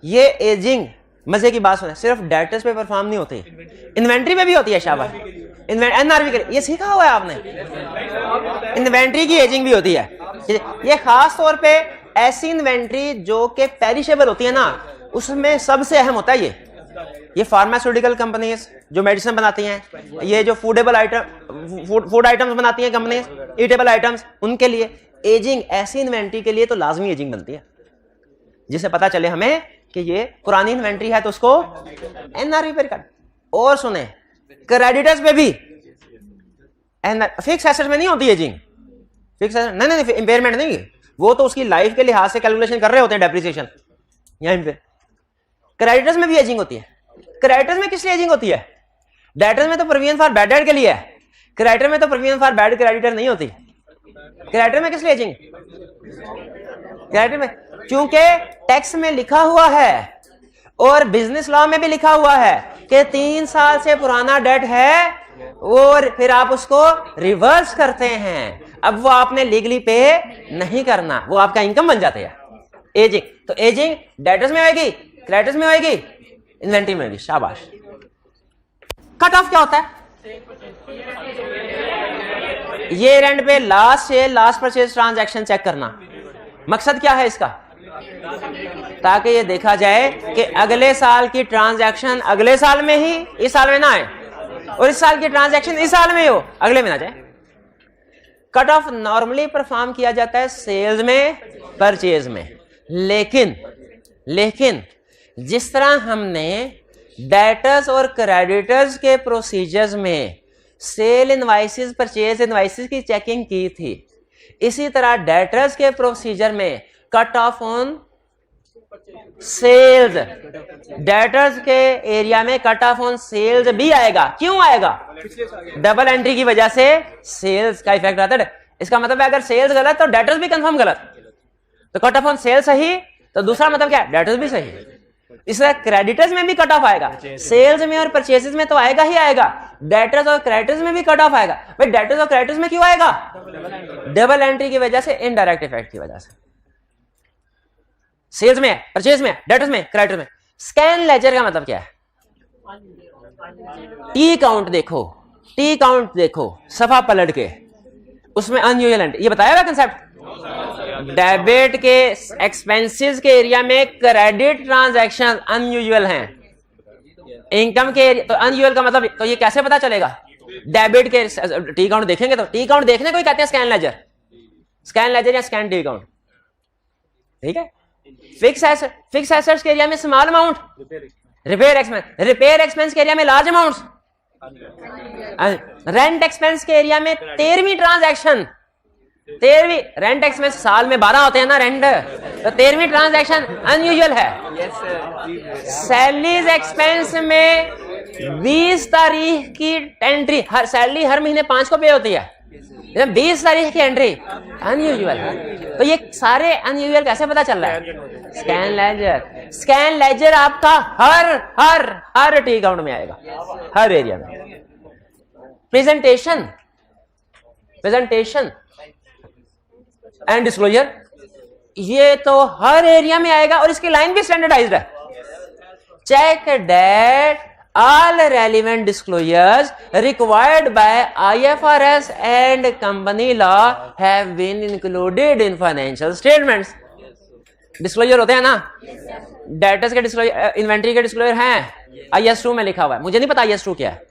ये एजिंग मजे की बात सुने, सिर्फ डेटर्स पे परफॉर्म नहीं होती, इन्वेंट्री में भी होती है। शाबाश, एनआरवी, ये सीखा हुआ है आपने। इन्वेंट्री की एजिंग भी होती है। ये खास तौर पे ऐसी इन्वेंट्री जो कि पेरिशेबल होती है ना, उसमें सबसे अहम होता है ये। ये फार्मास्यूटिकल कंपनीज जो मेडिसिन बनाती हैं, ये जो फूडेबल आइटम फूड आइटम्स बनाती हैं कंपनीज, ईटेबल आइटम्स, उनके लिए एजिंग, ऐसी इन्वेंट्री के लिए तो लाजमी एजिंग बनती है जिससे पता चले हमें कि ये पुरानी इन्वेंट्री है तो उसको एनआरवी पर कर। और सुने, क्रेडिटर्स में भी फिक्स एसेट में नहीं होती एजिंग, फिक्स एसेट नहीं, इंपेयरमेंट नहीं, वो तो उसकी लाइफ के लिहाज से कैलकुलेशन कर रहे होते हैं डेप्रिसिएशन। यहीं पे क्रेडिटर्स में भी एजिंग होती है। क्रेडिटर्स में किस लिए एजिंग होती है? डेटर्स में तो प्रोविजन फॉर बैड डेट के लिए है, क्रेडिटर में तो प्रोविजन फॉर बैड क्रेडिटर नहीं होती। क्रेडिटर में किस लिए एजिंग? क्रेडिटर में क्योंकि टैक्स में लिखा हुआ है और बिजनेस लॉ में भी लिखा हुआ है कि 3 साल से पुराना डेट है और फिर आप उसको रिवर्स करते हैं, अब वो आपने लीगली पे नहीं करना, वो आपका इनकम बन जाते हैं। एजिंग, तो एजिंग डेटर्स में होगी, क्रेडिटर्स में होगी, इन्वेंट्री में होगी। शाबाश। कट ऑफ क्या होता है? ये एंड पे लास्ट से लास्ट परचेज ट्रांजैक्शन चेक करना। मकसद क्या है इसका? ताकि ये देखा जाए कि अगले साल की ट्रांजैक्शन अगले साल में ही इस साल में ना आए और इस साल की ट्रांजैक्शन इस साल में हो अगले में ना जाए। कट ऑफ नॉर्मली परफॉर्म किया जाता है सेल्स में, परचेज में, लेकिन जिस तरह हमने डेटर्स और क्रेडिटर्स के प्रोसीजर्स में सेल इनवाइसेस, परचेज इनवाइसेस की चेकिंग की थी, इसी तरह डेटर्स के प्रोसीजर में cut off on sales, debtors के एरिया में कट ऑफ ऑन सेल्स भी आएगा। क्यों आएगा? डबल एंट्री की वजह से सेल्स का इफेक्ट आता है। इसका मतलब है अगर सेल्स गलत तो डेटर्स भी कंफर्म गलत, तो कट ऑफ ऑन सेल्स सही तो दूसरा मतलब क्या है? डेटर्स भी सही। इसलिए क्रेडिटर्स में भी कट ऑफ आएगा, सेल्स में और परचेसेस में तो आएगा ही आएगा, डेटर्स और क्रेडिटर्स में भी कट ऑफ आएगा। भाई डेटर्स और क्रेडिटर्स में क्यों आएगा? डबल एंट्री की वजह से, इनडायरेक्ट इफेक्ट की वजह से। सेल्स में, परचेज में, डेटर्स में, क्रेडिटर में। स्कैन लेजर का मतलब क्या है? टी काउंट देखो, टी काउंट देखो, सफा पलट के उसमें अनयूजुअल एंट्री, ये बताया हुआ कंसेप्ट। डेबिट के एक्सपेंसेस के एरिया में क्रेडिट ट्रांजैक्शन अनयूजुअल हैं, इनकम के एरिया तो अनयूजुअल का मतलब, तो ये कैसे पता चलेगा? डेबिट के टी काउंट देखेंगे तो टी काउंट देखने को ही कहते हैं स्कैन लेजर, स्कैन लेजर या स्कैन टी काउंट। ठीक है। फिक्स एसेट्स के एरिया में स्मॉल अमाउंट, रिपेयर एक्सपेंस के एरिया में लार्ज अमाउंट, रेंट एक्सपेंस के एरिया में 13वीं ट्रांजैक्शन, 13वीं रेंट एक्सपेंस साल में 12 होते हैं ना रेंट, तो 13वीं ट्रांजैक्शन अनयूजुअल है। सैलरीज एक्सपेंस में 20 तारीख की एंट्री, हर सैलरी हर महीने 5 को पे होती है, 20 तारीख की एंट्री अनयूजुअल है। तो ये सारे अनयूजुअल कैसे पता चल रहा है? Scan laser. स्कैन लेजर आपका हर हर हर टी काउंट में आएगा, हर एरिया में। प्रेजेंटेशन एंड डिस्क्लोजर, ये तो हर एरिया में आएगा और इसकी लाइन भी स्टैंडर्डाइज्ड है। Check that all relevant disclosures required by IFRS and company law have been included in financial statements. Disclosure होते हैं ना, डेटर्स के डिस्क्लोजर, इन्वेंट्री के डिस्क्लोजर हैं, IS2 में लिखा हुआ है। मुझे नहीं पता IS2 क्या है,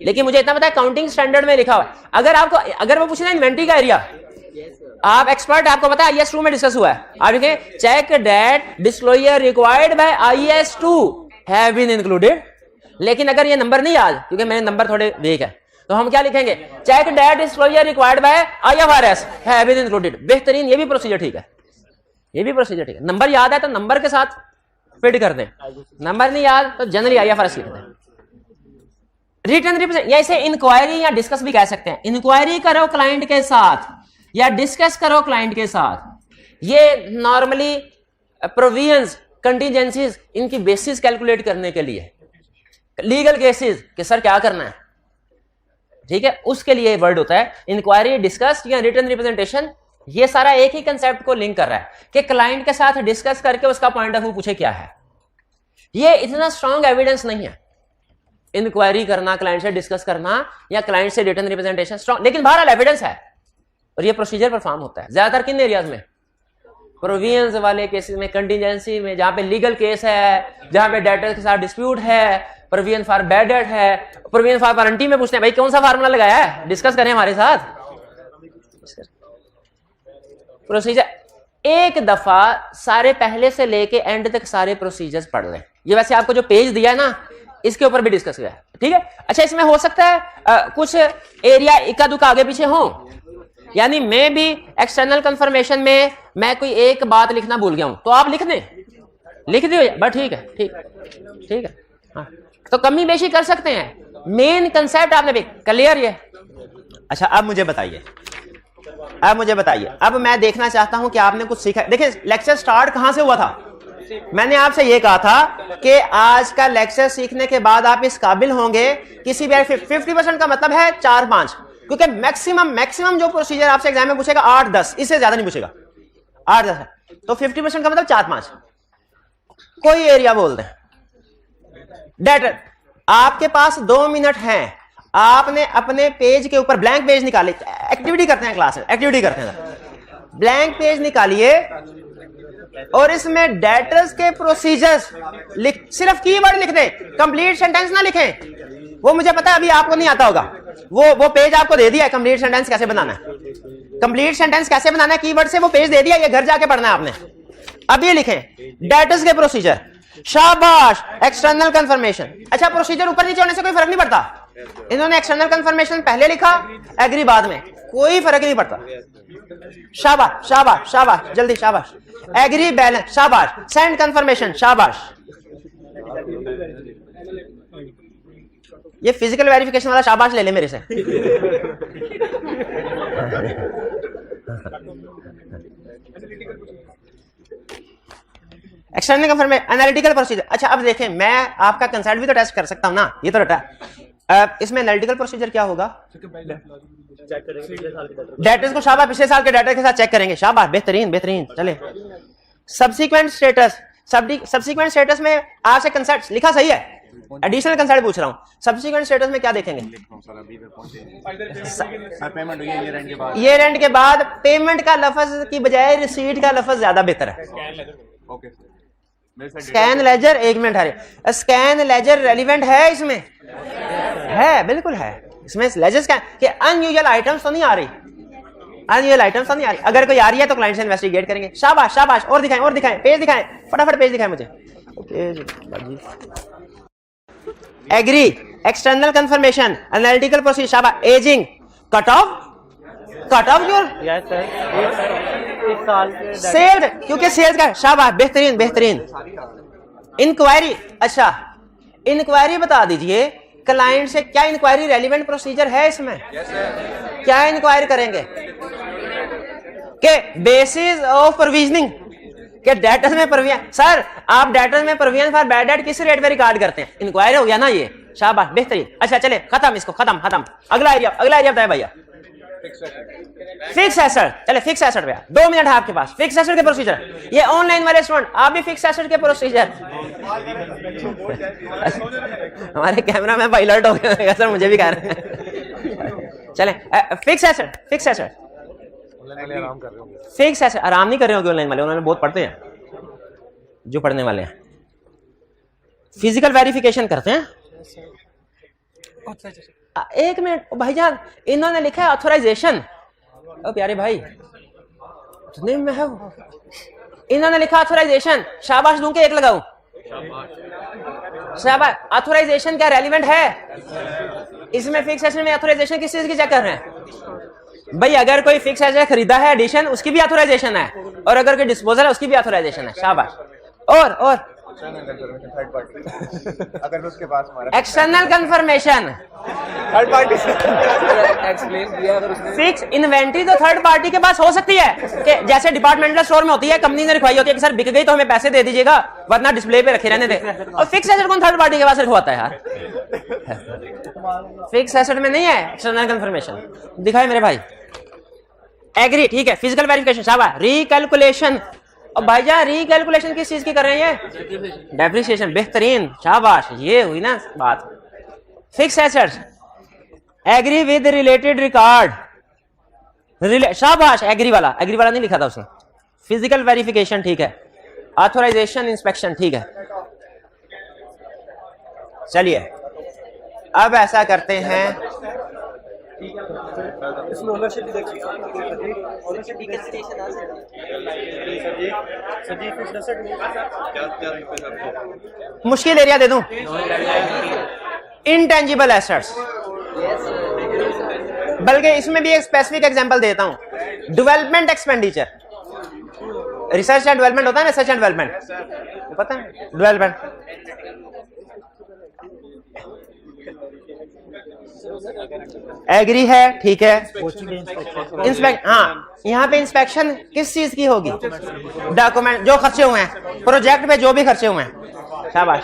लेकिन मुझे इतना पता है काउंटिंग स्टैंडर्ड में लिखा हुआ है। अगर वो पूछे ना इन्वेंट्री का एरिया, आप एक्सपर्ट, आपको पता है IS2 में डिस्कस हुआ है, आप लिखें check that disclosure required by IS2 have been included. लेकिन अगर ये नंबर नहीं याद, क्योंकि मेरे नंबर थोड़े वीक है, तो हम क्या लिखेंगे? Check that disclosure required by IFRS have been included. बेहतरीन, ये भी प्रोसीजर ठीक है, ये भी प्रोसीजर ठीक है। नंबर याद है तो नंबर के साथ फिट कर दें, नंबर नहीं याद तो जनरली IFRS लिख दें। रिटर्न रिप्रेजेंट, या इसे इंक्वायरी या डिस्कस भी कह सकते हैं। इंक्वायरी करो क्लाइंट के साथ या डिस्कस करो क्लाइंट के साथ। ये नॉर्मली प्रोविजंस, कंटीजेंसीज, इनकी बेसिस कैलकुलेट करने के लिए, लीगल केसेस कि सर क्या करना है, ठीक है, उसके लिए वर्ड होता है इंक्वायरी, डिस्कस या रिटर्न रिप्रेजेंटेशन। ये सारा एक ही कंसेप्ट को लिंक कर रहा है कि क्लाइंट के साथ डिस्कस करके उसका पॉइंट ऑफ व्यू पूछे क्या है। ये इतना स्ट्रॉन्ग एविडेंस नहीं है इंक्वायरी करना, क्लाइंट से डिस्कस करना या क्लाइंट से रिटर्न रिप्रेजेंटेशन स्ट्रॉन्ग, लेकिन बहरहाल एविडेंस है और ये प्रोसीजर परफॉर्म होता है ज्यादातर किन एरियाज में? प्रोविजंस वाले केसेस में, कंटिजेंसी में, जहां पे लीगल केस है, जहां पे डेटर के साथ डिस्प्यूट है, प्रोविजन फॉर बैड डेट है, प्रोविजन फॉर वारंटी में पूछते हैं भाई कौन सा फार्मूला लगाया है, डिस्कस करें हमारे साथ। प्रोसीजर एक दफा सारे पहले से लेके एंड तक सारे प्रोसीजर्स पढ़ लें। ये वैसे आपको जो पेज दिया है ना इसके ऊपर भी डिस्कस किया है, ठीक है। अच्छा, इसमें हो सकता है कुछ एरिया इक्का दुक्का आगे पीछे हो, यानी मैं भी एक्सटर्नल कंफर्मेशन में मैं कोई एक बात लिखना भूल गया हूं तो आप लिख दियो, बस ठीक है, ठीक है। हाँ, तो कमी बेशी कर सकते हैं, मेन कंसेप्ट आपने भी क्लियर ये। अच्छा, अब मुझे बताइए, अब मैं देखना चाहता हूं कि आपने कुछ सीखा। देखिए, लेक्चर स्टार्ट कहां से हुआ था? मैंने आपसे यह कहा था कि आज का लेक्चर सीखने के बाद आप इस काबिल होंगे किसी भी 50% का मतलब है 4-5, क्योंकि मैक्सिमम जो प्रोसीजर आपसे एग्जाम में पूछेगा 8-10, इससे ज्यादा नहीं पूछेगा, 8-10 है। तो 50% का मतलब 4-5। कोई एरिया बोल दें, डेटर आपके पास 2 मिनट हैं, आपने अपने पेज के ऊपर ब्लैंक पेज निकाले, एक्टिविटी करते हैं क्लास में, एक्टिविटी करते हैं, ब्लैंक पेज निकालिए और इसमें डेटर्स के प्रोसीजर्स सिर्फ कीवर्ड लिख दें, कंप्लीट सेंटेंस ना लिखें। वो मुझे पता है अभी आपको नहीं आता होगा, वो पेज आपको दे दिया है, कंप्लीट सेंटेंस कैसे बनाना है, कंप्लीट सेंटेंस कैसे बनाना है, कीवर्ड से वो पेज दे दिया, ये घर जाके पढ़ना है आपने। अब ये लिखें डेटर्स के प्रोसीजर, शाबाश, एक्सटर्नल कंफर्मेशन। अच्छा, प्रोसीजर ऊपर नीचे होने से कोई फर्क नहीं पड़ता, इन्होंने एक्सटर्नल कंफर्मेशन पहले लिखा, एग्री बाद में, कोई फर्क नहीं पड़ता। शाबाश शाबाश शाबाश, जल्दी शाबाश, एग्री बैलेंस, शाबाश, सेंड कंफर्मेशन, शाबाश। ये फिजिकल वेरिफिकेशन वाला शाबाश ले ले मेरे से। External confirmation, analytical procedure. अच्छा, अब देखें, मैं आपका कंसेप्ट भी तो टेस्ट कर सकता हूं ना, ये तो रटा। इसमें एनालिटिकल प्रोसीजर क्या होगा? डेटर्स को शाबाश पिछले साल के डेटा के साथ चेक करेंगे, शाबाश, बेहतरीन। चले, सब्सीक्वेंट स्टेटस में आपसे कंसेप्ट लिखा सही है, एडिशनल कंसेप्ट पूछ रहा हूं। सब्सीक्वेंट स्टेटस में क्या देखेंगे? ये रेंट के बाद पेमेंट का लफ्ज की बजाय रिसीट का लफ्ज ज्यादा बेहतर है। स्कैन लेजर, 1 मिनट है, स्कैन लेजर रेलिवेंट है इसमें? है, बिल्कुल है। इसमें लेजर स्कैन के अनयूजुअल आइटम्स तो नहीं आ रही, अगर कोई आ रही है तो क्लाइंट से इन्वेस्टिगेट करेंगे। शाबाश शाबाश, और दिखाएं, पेज दिखाएं, फटाफट पेज दिखाएं मुझे। Agree, external confirmation, analytical procedure, शाबाश, एजिंग, कट ऑफ क्यों? यस सर, सेल्स, क्योंकि सेल्स का, शाबाश, बेहतरीन। इंक्वायरी, अच्छा, इंक्वायरी बता दीजिए, क्लाइंट से क्या इंक्वायरी रेलिवेंट प्रोसीजर है इसमें? क्या इंक्वायरी करेंगे? के बेसिस ऑफ प्रोविजनिंग, के डेटर्स में प्रोविजन, सर आप डेटर्स में प्रोविजन फॉर बैड डेट किस रेट में रिकॉर्ड करते हैं? इंक्वायरी हो गया ना ये, शाबाश, बेहतरीन। अच्छा, चले, खत्म। अगला एरिया बताए भैया। फिक्स एसेट, चले फिक्स एसेट पे 2 मिनट है आपके पास। फिक्स एसेट के प्रोसीजर, ये ऑनलाइन वाले स्टूडेंट आप भी फिक्स एसेट के प्रोसीजर। हमारे कैमरा में पायलट हो गया सर, मुझे भी कह रहे हैं। चले, फिक्स एसेट आराम नहीं कर रहे होंगे ऑनलाइन वाले, उन्होंने बहुत पढ़ते हैं जो पढ़ने वाले हैं। फिजिकल वेरिफिकेशन करते हैं। 1 मिनट भाईजान, इन्होंने लिखा है ऑथराइजेशन, प्यारे भाई में है, इन्होंने लिखा ऑथराइजेशन, शाबाश दूं के 1 लगाऊं? शाबाश। ऑथराइजेशन क्या रेलिवेंट है इसमें? फिक्स एसेट में ऑथराइजेशन किस चीज की चेक कर रहे हैं भाई? अगर कोई फिक्स एसेट खरीदा है एडिशन, उसकी भी ऑथराइजेशन है, और अगर कोई डिस्पोजल है उसकी भी ऑथराइजेशन है, शाबाश। और अगर उसके पास external confirmation, third party explain किया, अगर उसने फिक्स इन्वेंटरी तो थर्ड पार्टी के पास हो सकती है, कि जैसे डिपार्टमेंटल स्टोर में होती है, कंपनी ने रिखवाई होती है कि सर बिक गई तो हमें पैसे दे दीजिएगा वरना डिस्प्ले पे रखे रहने दे। और फिक्स एसेट कौन थर्ड पार्टी के पास रखवाता है यार? फिक्स एसेट में नहीं है एक्सटर्नल कंफर्मेशन। दिखाए मेरे भाई, एग्री, ठीक है। फिजिकल वेरिफिकेशन, शाबाश। रिकैलकुलेशन, और भाईजान रिकैलकुलेशन किस चीज की कर रहे हैं? डेप्रिसिएशन, बेहतरीन, शाबाश, ये हुई ना बात। Fix assets, agree with related record, शाबाश। एग्री वाला नहीं लिखा था उसने, फिजिकल वेरिफिकेशन ठीक है, ऑथराइजेशन इंस्पेक्शन ठीक है। चलिए अब ऐसा करते हैं, इसमें ओनरशिप भी देखिए, ओनरशिप मुश्किल एरिया दे दूं, इंटेंजिबल एसेट्स, बल्कि इसमें भी एक स्पेसिफिक एग्जांपल देता हूं, development expenditure. Research and development होता है ना, रिसर्च एंड डेवलपमेंट पता है, डेवलपमेंट एग्री है, ठीक है। इंस्पेक्ट, हाँ यहाँ पे इंस्पेक्शन किस चीज की होगी? डॉक्यूमेंट जो खर्चे हुए हैं, प्रोजेक्ट पे जो भी खर्चे हुए हैं, शाबाश।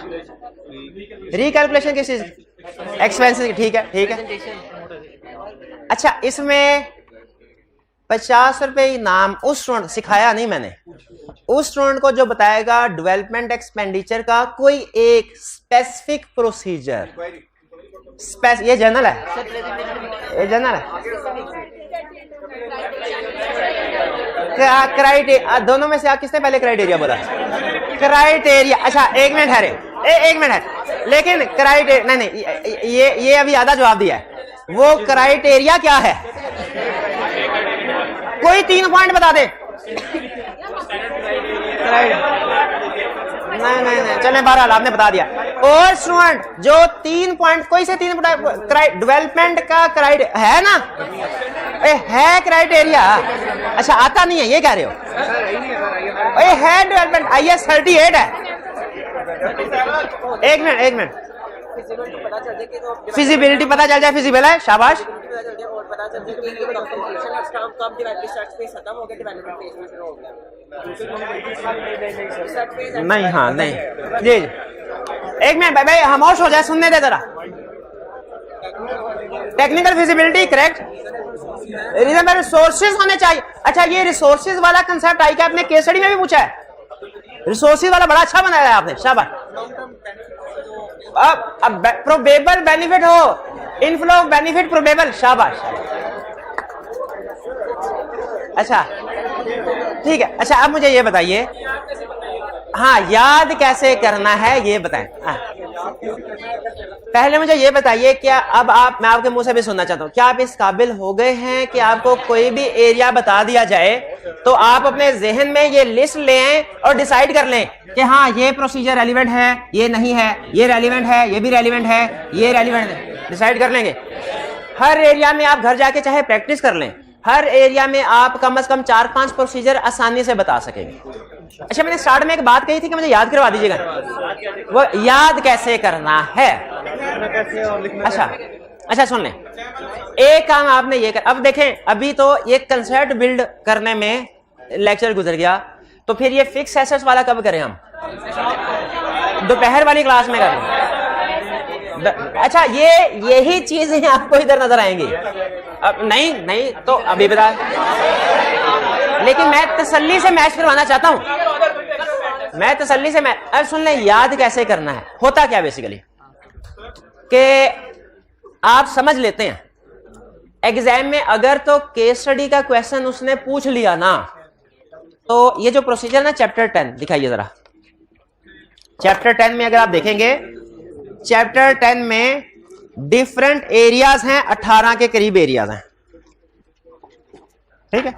रिकैलकुलेशन किस चीज? एक्सपेंसेस, ठीक है ठीक है। अच्छा, इसमें 50 रुपए इनाम उस स्टूडेंट, सिखाया नहीं मैंने, उस स्टूडेंट को जो बताएगा डेवलपमेंट एक्सपेंडिचर का कोई एक स्पेसिफिक प्रोसीजर। ये जनरल है, ये जनरल है। क्राइटेरिया, दोनों में से आप किसने पहले क्राइटेरिया बोला? क्राइटेरिया, अच्छा एक मिनट है रे, एक मिनट है, लेकिन क्राइटेरिया नहीं, ये अभी आधा जवाब दिया है। वो क्राइटेरिया क्या है? कोई 3 पॉइंट बता दे। नहीं, चले बहरहाल आपने बता दिया। और स्टूडेंट जो 3 पॉइंट, कोई से 3 डेवलपमेंट का क्राइटेरिया है ना, है क्राइटेरिया। अच्छा आता नहीं है ये कह रहे हो? है डेवलपमेंट, IS 38 है। एक मिनट, फिजिबिलिटी पता चल जाए, फिजिबल है, शाबाश। नहीं, हाँ नहीं जी, एक मिनट भाई खामोश हो जाए, सुनने दे जरा। टेक्निकल फिजिबिलिटी करेक्ट, रीजन में रिसोर्सेज होने चाहिए। अच्छा, ये रिसोर्सेज वाला कंसेप्ट आई क्या आपने केस स्टडी में भी पूछा है? रिसोर्सेज वाला बड़ा अच्छा बनाया है आपने, शाबाश। अब प्रोबेबल बेनिफिट हो, इनफ्लो बेनिफिट प्रोबेबल, शाबाश। अच्छा ठीक है। अच्छा अब मुझे ये बताइए, हाँ याद कैसे करना है ये बताएं। पहले मुझे ये बताइए, क्या अब मैं आपके मुंह से भी सुनना चाहता हूं, क्या आप इस काबिल हो गए हैं कि आपको कोई भी एरिया बता दिया जाए तो आप अपने जहन में ये लिस्ट लें और डिसाइड कर लें कि हाँ ये प्रोसीजर रेलिवेंट है, ये नहीं है, ये रेलिवेंट है, ये भी रेलिवेंट है, ये रेलिवेंट है, डिसाइड कर लेंगे। हर एरिया में आप घर जाके चाहे प्रैक्टिस कर लें, हर एरिया में आप कम से कम 4-5 प्रोसीजर आसानी से बता सकेंगे। अच्छा, मैंने स्टार्ट में एक बात कही थी कि मुझे याद करवा दीजिएगा, वो याद कैसे करना है। अच्छा सुन लें, एक काम आपने ये कर, अब देखें अभी तो ये कंसेप्ट बिल्ड करने में लेक्चर गुजर गया, तो फिर ये फिक्स एसेट्स वाला कब करें हम? दोपहर वाली क्लास में करें। अच्छा, यही चीजें आपको इधर नजर आएंगी। अब नहीं तो अभी बता, लेकिन मैं तसल्ली से मैच करवाना चाहता हूं, मैं तसल्ली से मैच। अब सुन लें, याद कैसे करना है। होता क्या बेसिकली कि आप समझ लेते हैं एग्जाम में अगर तो केस स्टडी का क्वेश्चन उसने पूछ लिया ना, तो ये जो प्रोसीजर ना चैप्टर 10 दिखाइए जरा। चैप्टर 10 में अगर आप देखेंगे, चैप्टर 10 में डिफरेंट एरियाज हैं, 18 के करीब एरियाज हैं, ठीक है,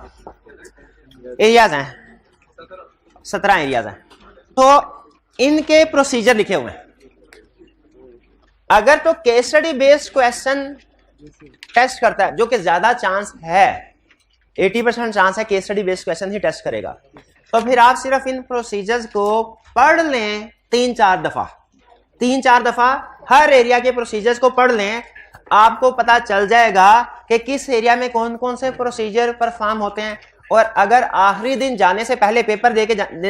एरियाज हैं, 17 एरियाज हैं। तो इनके प्रोसीजर लिखे हुए हैं। अगर तो case study based question test करता है, जो कि ज्यादा चांस है, 80% चांस है केस स्टडी बेस्ड क्वेश्चन ही टेस्ट करेगा, तो फिर आप सिर्फ इन प्रोसीजर्स को पढ़ लें 3-4 दफा, हर एरिया के प्रोसीजर्स को पढ़ लें, आपको पता चल जाएगा कि किस एरिया में कौन कौन से प्रोसीजर परफॉर्म होते हैं। और अगर आखिरी दिन जाने से पहले, पेपर देने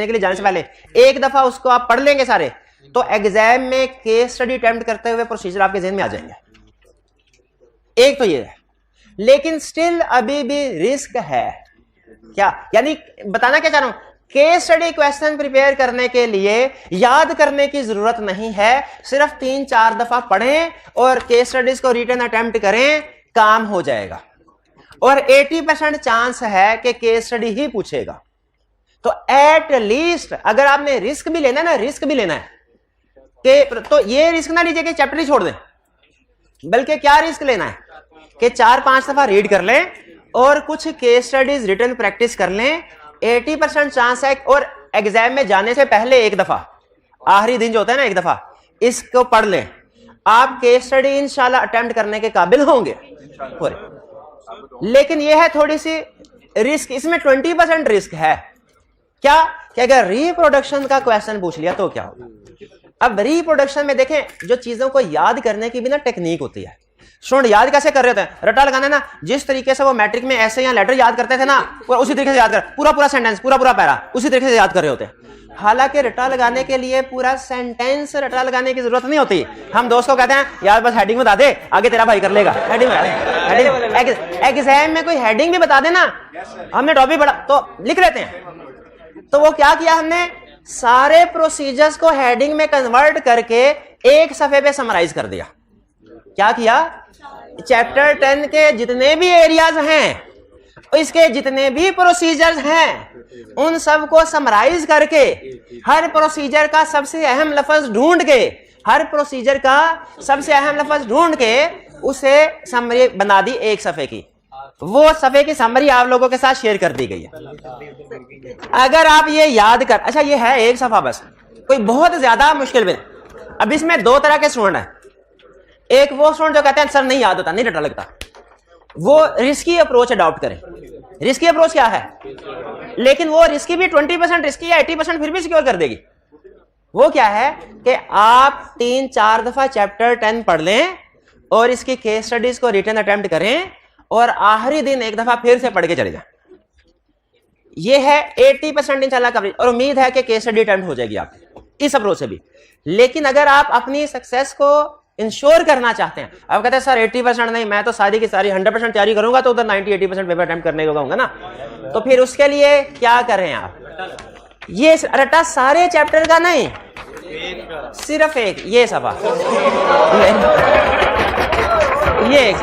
के लिए जाने से पहले एक दफा उसको आप पढ़ लेंगे सारे, तो एग्जाम में केस स्टडी अटेम्प्ट करते हुए प्रोसीजर आपके जहन में आ जाएंगे। एक तो ये है, लेकिन स्टिल अभी भी रिस्क है। क्या यानी बताना क्या चाह रहा हूं, केस स्टडी क्वेश्चन प्रिपेयर करने के लिए याद करने की जरूरत नहीं है, सिर्फ 3-4 दफा पढ़ें और केस स्टडीज को रिटन अटेम्प्ट करें, काम हो जाएगा। और 80% चांस है कि केस स्टडी ही पूछेगा। तो एट लीस्ट अगर आपने रिस्क भी लेना है ना, रिस्क भी लेना है कि तो ये रिस्क ना लीजिए कि चैप्टर ही छोड़ दें, बल्कि क्या रिस्क लेना है कि 4-5 दफा रीड कर लें और कुछ केस स्टडीज रिटर्न प्रैक्टिस कर लें। 80% चांस है, और एग्जाम में जाने से पहले एक दफा, आखिरी दिन जो होता है ना, एक दफा इसको पढ़ लें, आप केस स्टडी इंशाल्लाह अटेम्प्ट करने के काबिल होंगे। लेकिन यह है थोड़ी सी रिस्क, इसमें 20% रिस्क है। क्या कि अगर रिप्रोडक्शन का क्वेश्चन पूछ लिया तो क्या होगा? अब रिप्रोडक्शन में देखें, जो चीजों को याद करने की भी ना टेक्निक होती है। स्टूडेंट याद कैसे कर रहे होते हैं? रटा लगाना ना, जिस तरीके से वो मैट्रिक में ऐसे या लेटर याद करते थे ना, उसी तरीके से याद कर, पूरा सेंटेंस, पूरा पैरा उसी तरीके से याद कर रहे होते हैं। हालांकि रटा लगाने के लिए पूरा सेंटेंस रटा लगाने की जरूरत नहीं होती। हम दोस्त को कहते हैं यार बस हेडिंग बता दे, आगे तेरा भाई कर लेगा। हेडिंग एग्जाम में कोई हेडिंग भी बता देना, हमने टॉपिक पढ़ा तो लिख लेते हैं। तो वो क्या किया हमने, सारे प्रोसीजर्स को हेडिंग में कन्वर्ट करके एक सफे पे समराइज कर दिया। क्या किया? चैप्टर 10 के जितने भी एरियाज हैं, इसके जितने भी प्रोसीजर्स हैं, उन सब को समराइज करके, हर प्रोसीजर का सबसे अहम लफ्ज ढूंढ के, हर प्रोसीजर का सबसे अहम लफ्ज ढूंढ के उसे समरी बना दी एक सफे की। वो सफे की समरी आप लोगों के साथ शेयर कर दी गई है। अगर आप ये याद कर, अच्छा ये है एक सफा बस, कोई बहुत ज्यादा मुश्किल में। अब इसमें 2 तरह के स्टूडेंट हैं। एक वो स्टूडेंट जो कहते हैं सर नहीं याद होता, नहीं रटा लगता, वो रिस्की अप्रोच अडॉप्ट करें। रिस्की अप्रोच क्या है? लेकिन वो रिस्की भी 20% रिस्की या 80% फिर भी सिक्योर कर देगी। वो क्या है कि आप 3-4 दफा चैप्टर 10 पढ़ लें और इसकी केस स्टडीज को रिटर्न अटेम्प्ट करें और आखिरी दिन एक दफा फिर से पढ़ के चले जाएं। ये है 80% इंशाल्लाह कवरेज, और उम्मीद है कि केस स्टडी अटेम्प्ट हो जाएगी आप इस अप्रोच से भी। लेकिन अगर आप अपनी सक्सेस को इंश्योर करना चाहते हैं, आप कहते हैं सर 80% नहीं, मैं तो सारी की सारी 100% तैयारी करूंगा, तो उधर 90-80% पेपर अटेम्प्ट करने को होगा ना, तो फिर उसके लिए क्या करें आप? ये रटा सारे चैप्टर का नहीं, सिर्फ एक ये सफा, ये एक,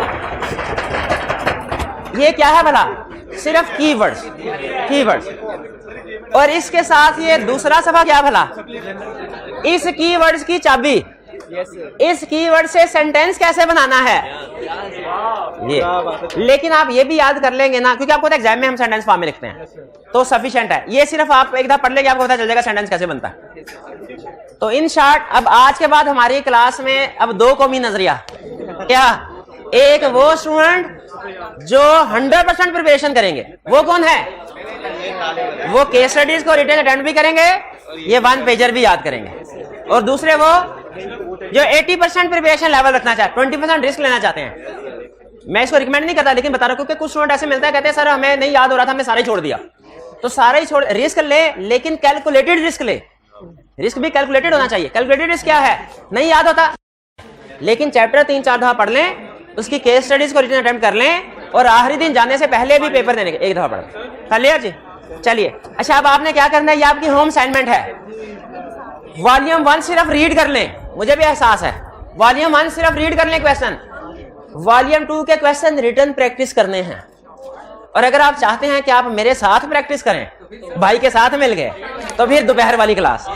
ये क्या है भला? सिर्फ कीवर्ड्स। और इसके साथ ये दूसरा सफा क्या भला? इस कीवर्ड्स की चाबी, इस कीवर्ड से सेंटेंस कैसे बनाना है ये। लेकिन आप ये भी याद कर लेंगे ना, क्योंकि आपको एग्जाम में हम सेंटेंस फॉर्म में लिखते हैं, तो सफिशिएंट है। ये सिर्फ आप एक दफा पढ़ लेंगे, आपको पता चल जाएगा सेंटेंस कैसे बनता है। तो इन शॉर्ट, अब आज के बाद हमारी क्लास में अब 2 कौमी नजरिया। क्या? एक वो स्टूडेंट जो 100% प्रिपरेशन करेंगे, वो कौन है? वो केस स्टडीज को रिटर्न अटेम्प्ट भी करेंगे, ये 1 पेजर भी याद करेंगे। और दूसरे वो जो 80% प्रिपरेशन लेवल रखना चाहते, 20% रिस्क लेना चाहते हैं। मैं इसको रिकमेंड नहीं करता, लेकिन बता रहा हूं, क्योंकि कुछ स्टूडेंट ऐसे मिलता है, कहते हैं सर हमें नहीं याद हो रहा था, हमने सारे छोड़ दिया। तो सारे ही छोड़, रिस्क ले, लेकिन कैलकुलेटेड रिस्क ले। रिस्क भी कैलकुलेटेड होना चाहिए। कैलकुलेटेड रिस्क क्या है? नहीं याद होता, लेकिन चैप्टर 3-4 दफा पढ़ लें, उसकी केस स्टडीज को रिटर्न अटेम्प्ट कर लें, और आखिरी दिन जाने से पहले भी पेपर देने के एक दफा पढ़ कर लिया जी। चलिए, अच्छा अब आपने क्या करना है, ये आपकी होम असाइनमेंट है। वॉल्यूम 1 सिर्फ रीड कर लें, मुझे भी एहसास है, वॉल्यूम 1 सिर्फ रीड कर लें क्वेश्चन। वॉल्यूम 2 के क्वेश्चन रिटर्न प्रैक्टिस करने हैं। और अगर आप चाहते हैं कि आप मेरे साथ प्रैक्टिस करें, भाई के साथ मिल गए, तो फिर दोपहर वाली क्लास,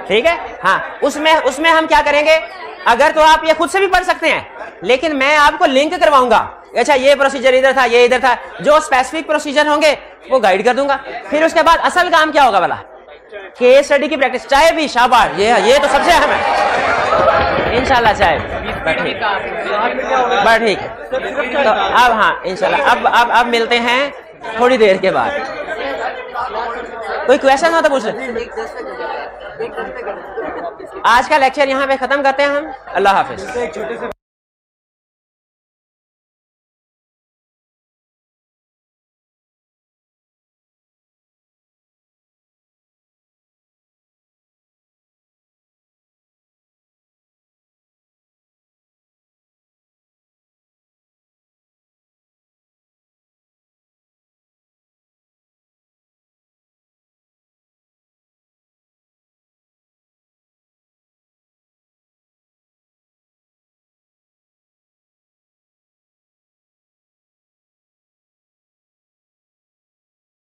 ठीक है? हाँ, उसमें हम क्या करेंगे, अगर तो आप ये खुद से भी पढ़ सकते हैं, लेकिन मैं आपको लिंक करवाऊंगा। अच्छा ये प्रोसीजर इधर था, ये इधर था, जो स्पेसिफिक प्रोसीजर होंगे वो गाइड कर दूंगा। फिर उसके बाद असल काम क्या होगा भला? केस स्टडी की प्रैक्टिस। चाय भी शाबाश, ये तो सबसे अहम है इंशाल्लाह। चाय बस ठीक है। तो अब हाँ इंशाल्लाह अब मिलते हैं थोड़ी देर के बाद। कोई क्वेश्चन हो तो पूछ ले। आज का लेक्चर यहाँ पे खत्म करते हैं हम। अल्लाह हाफिज।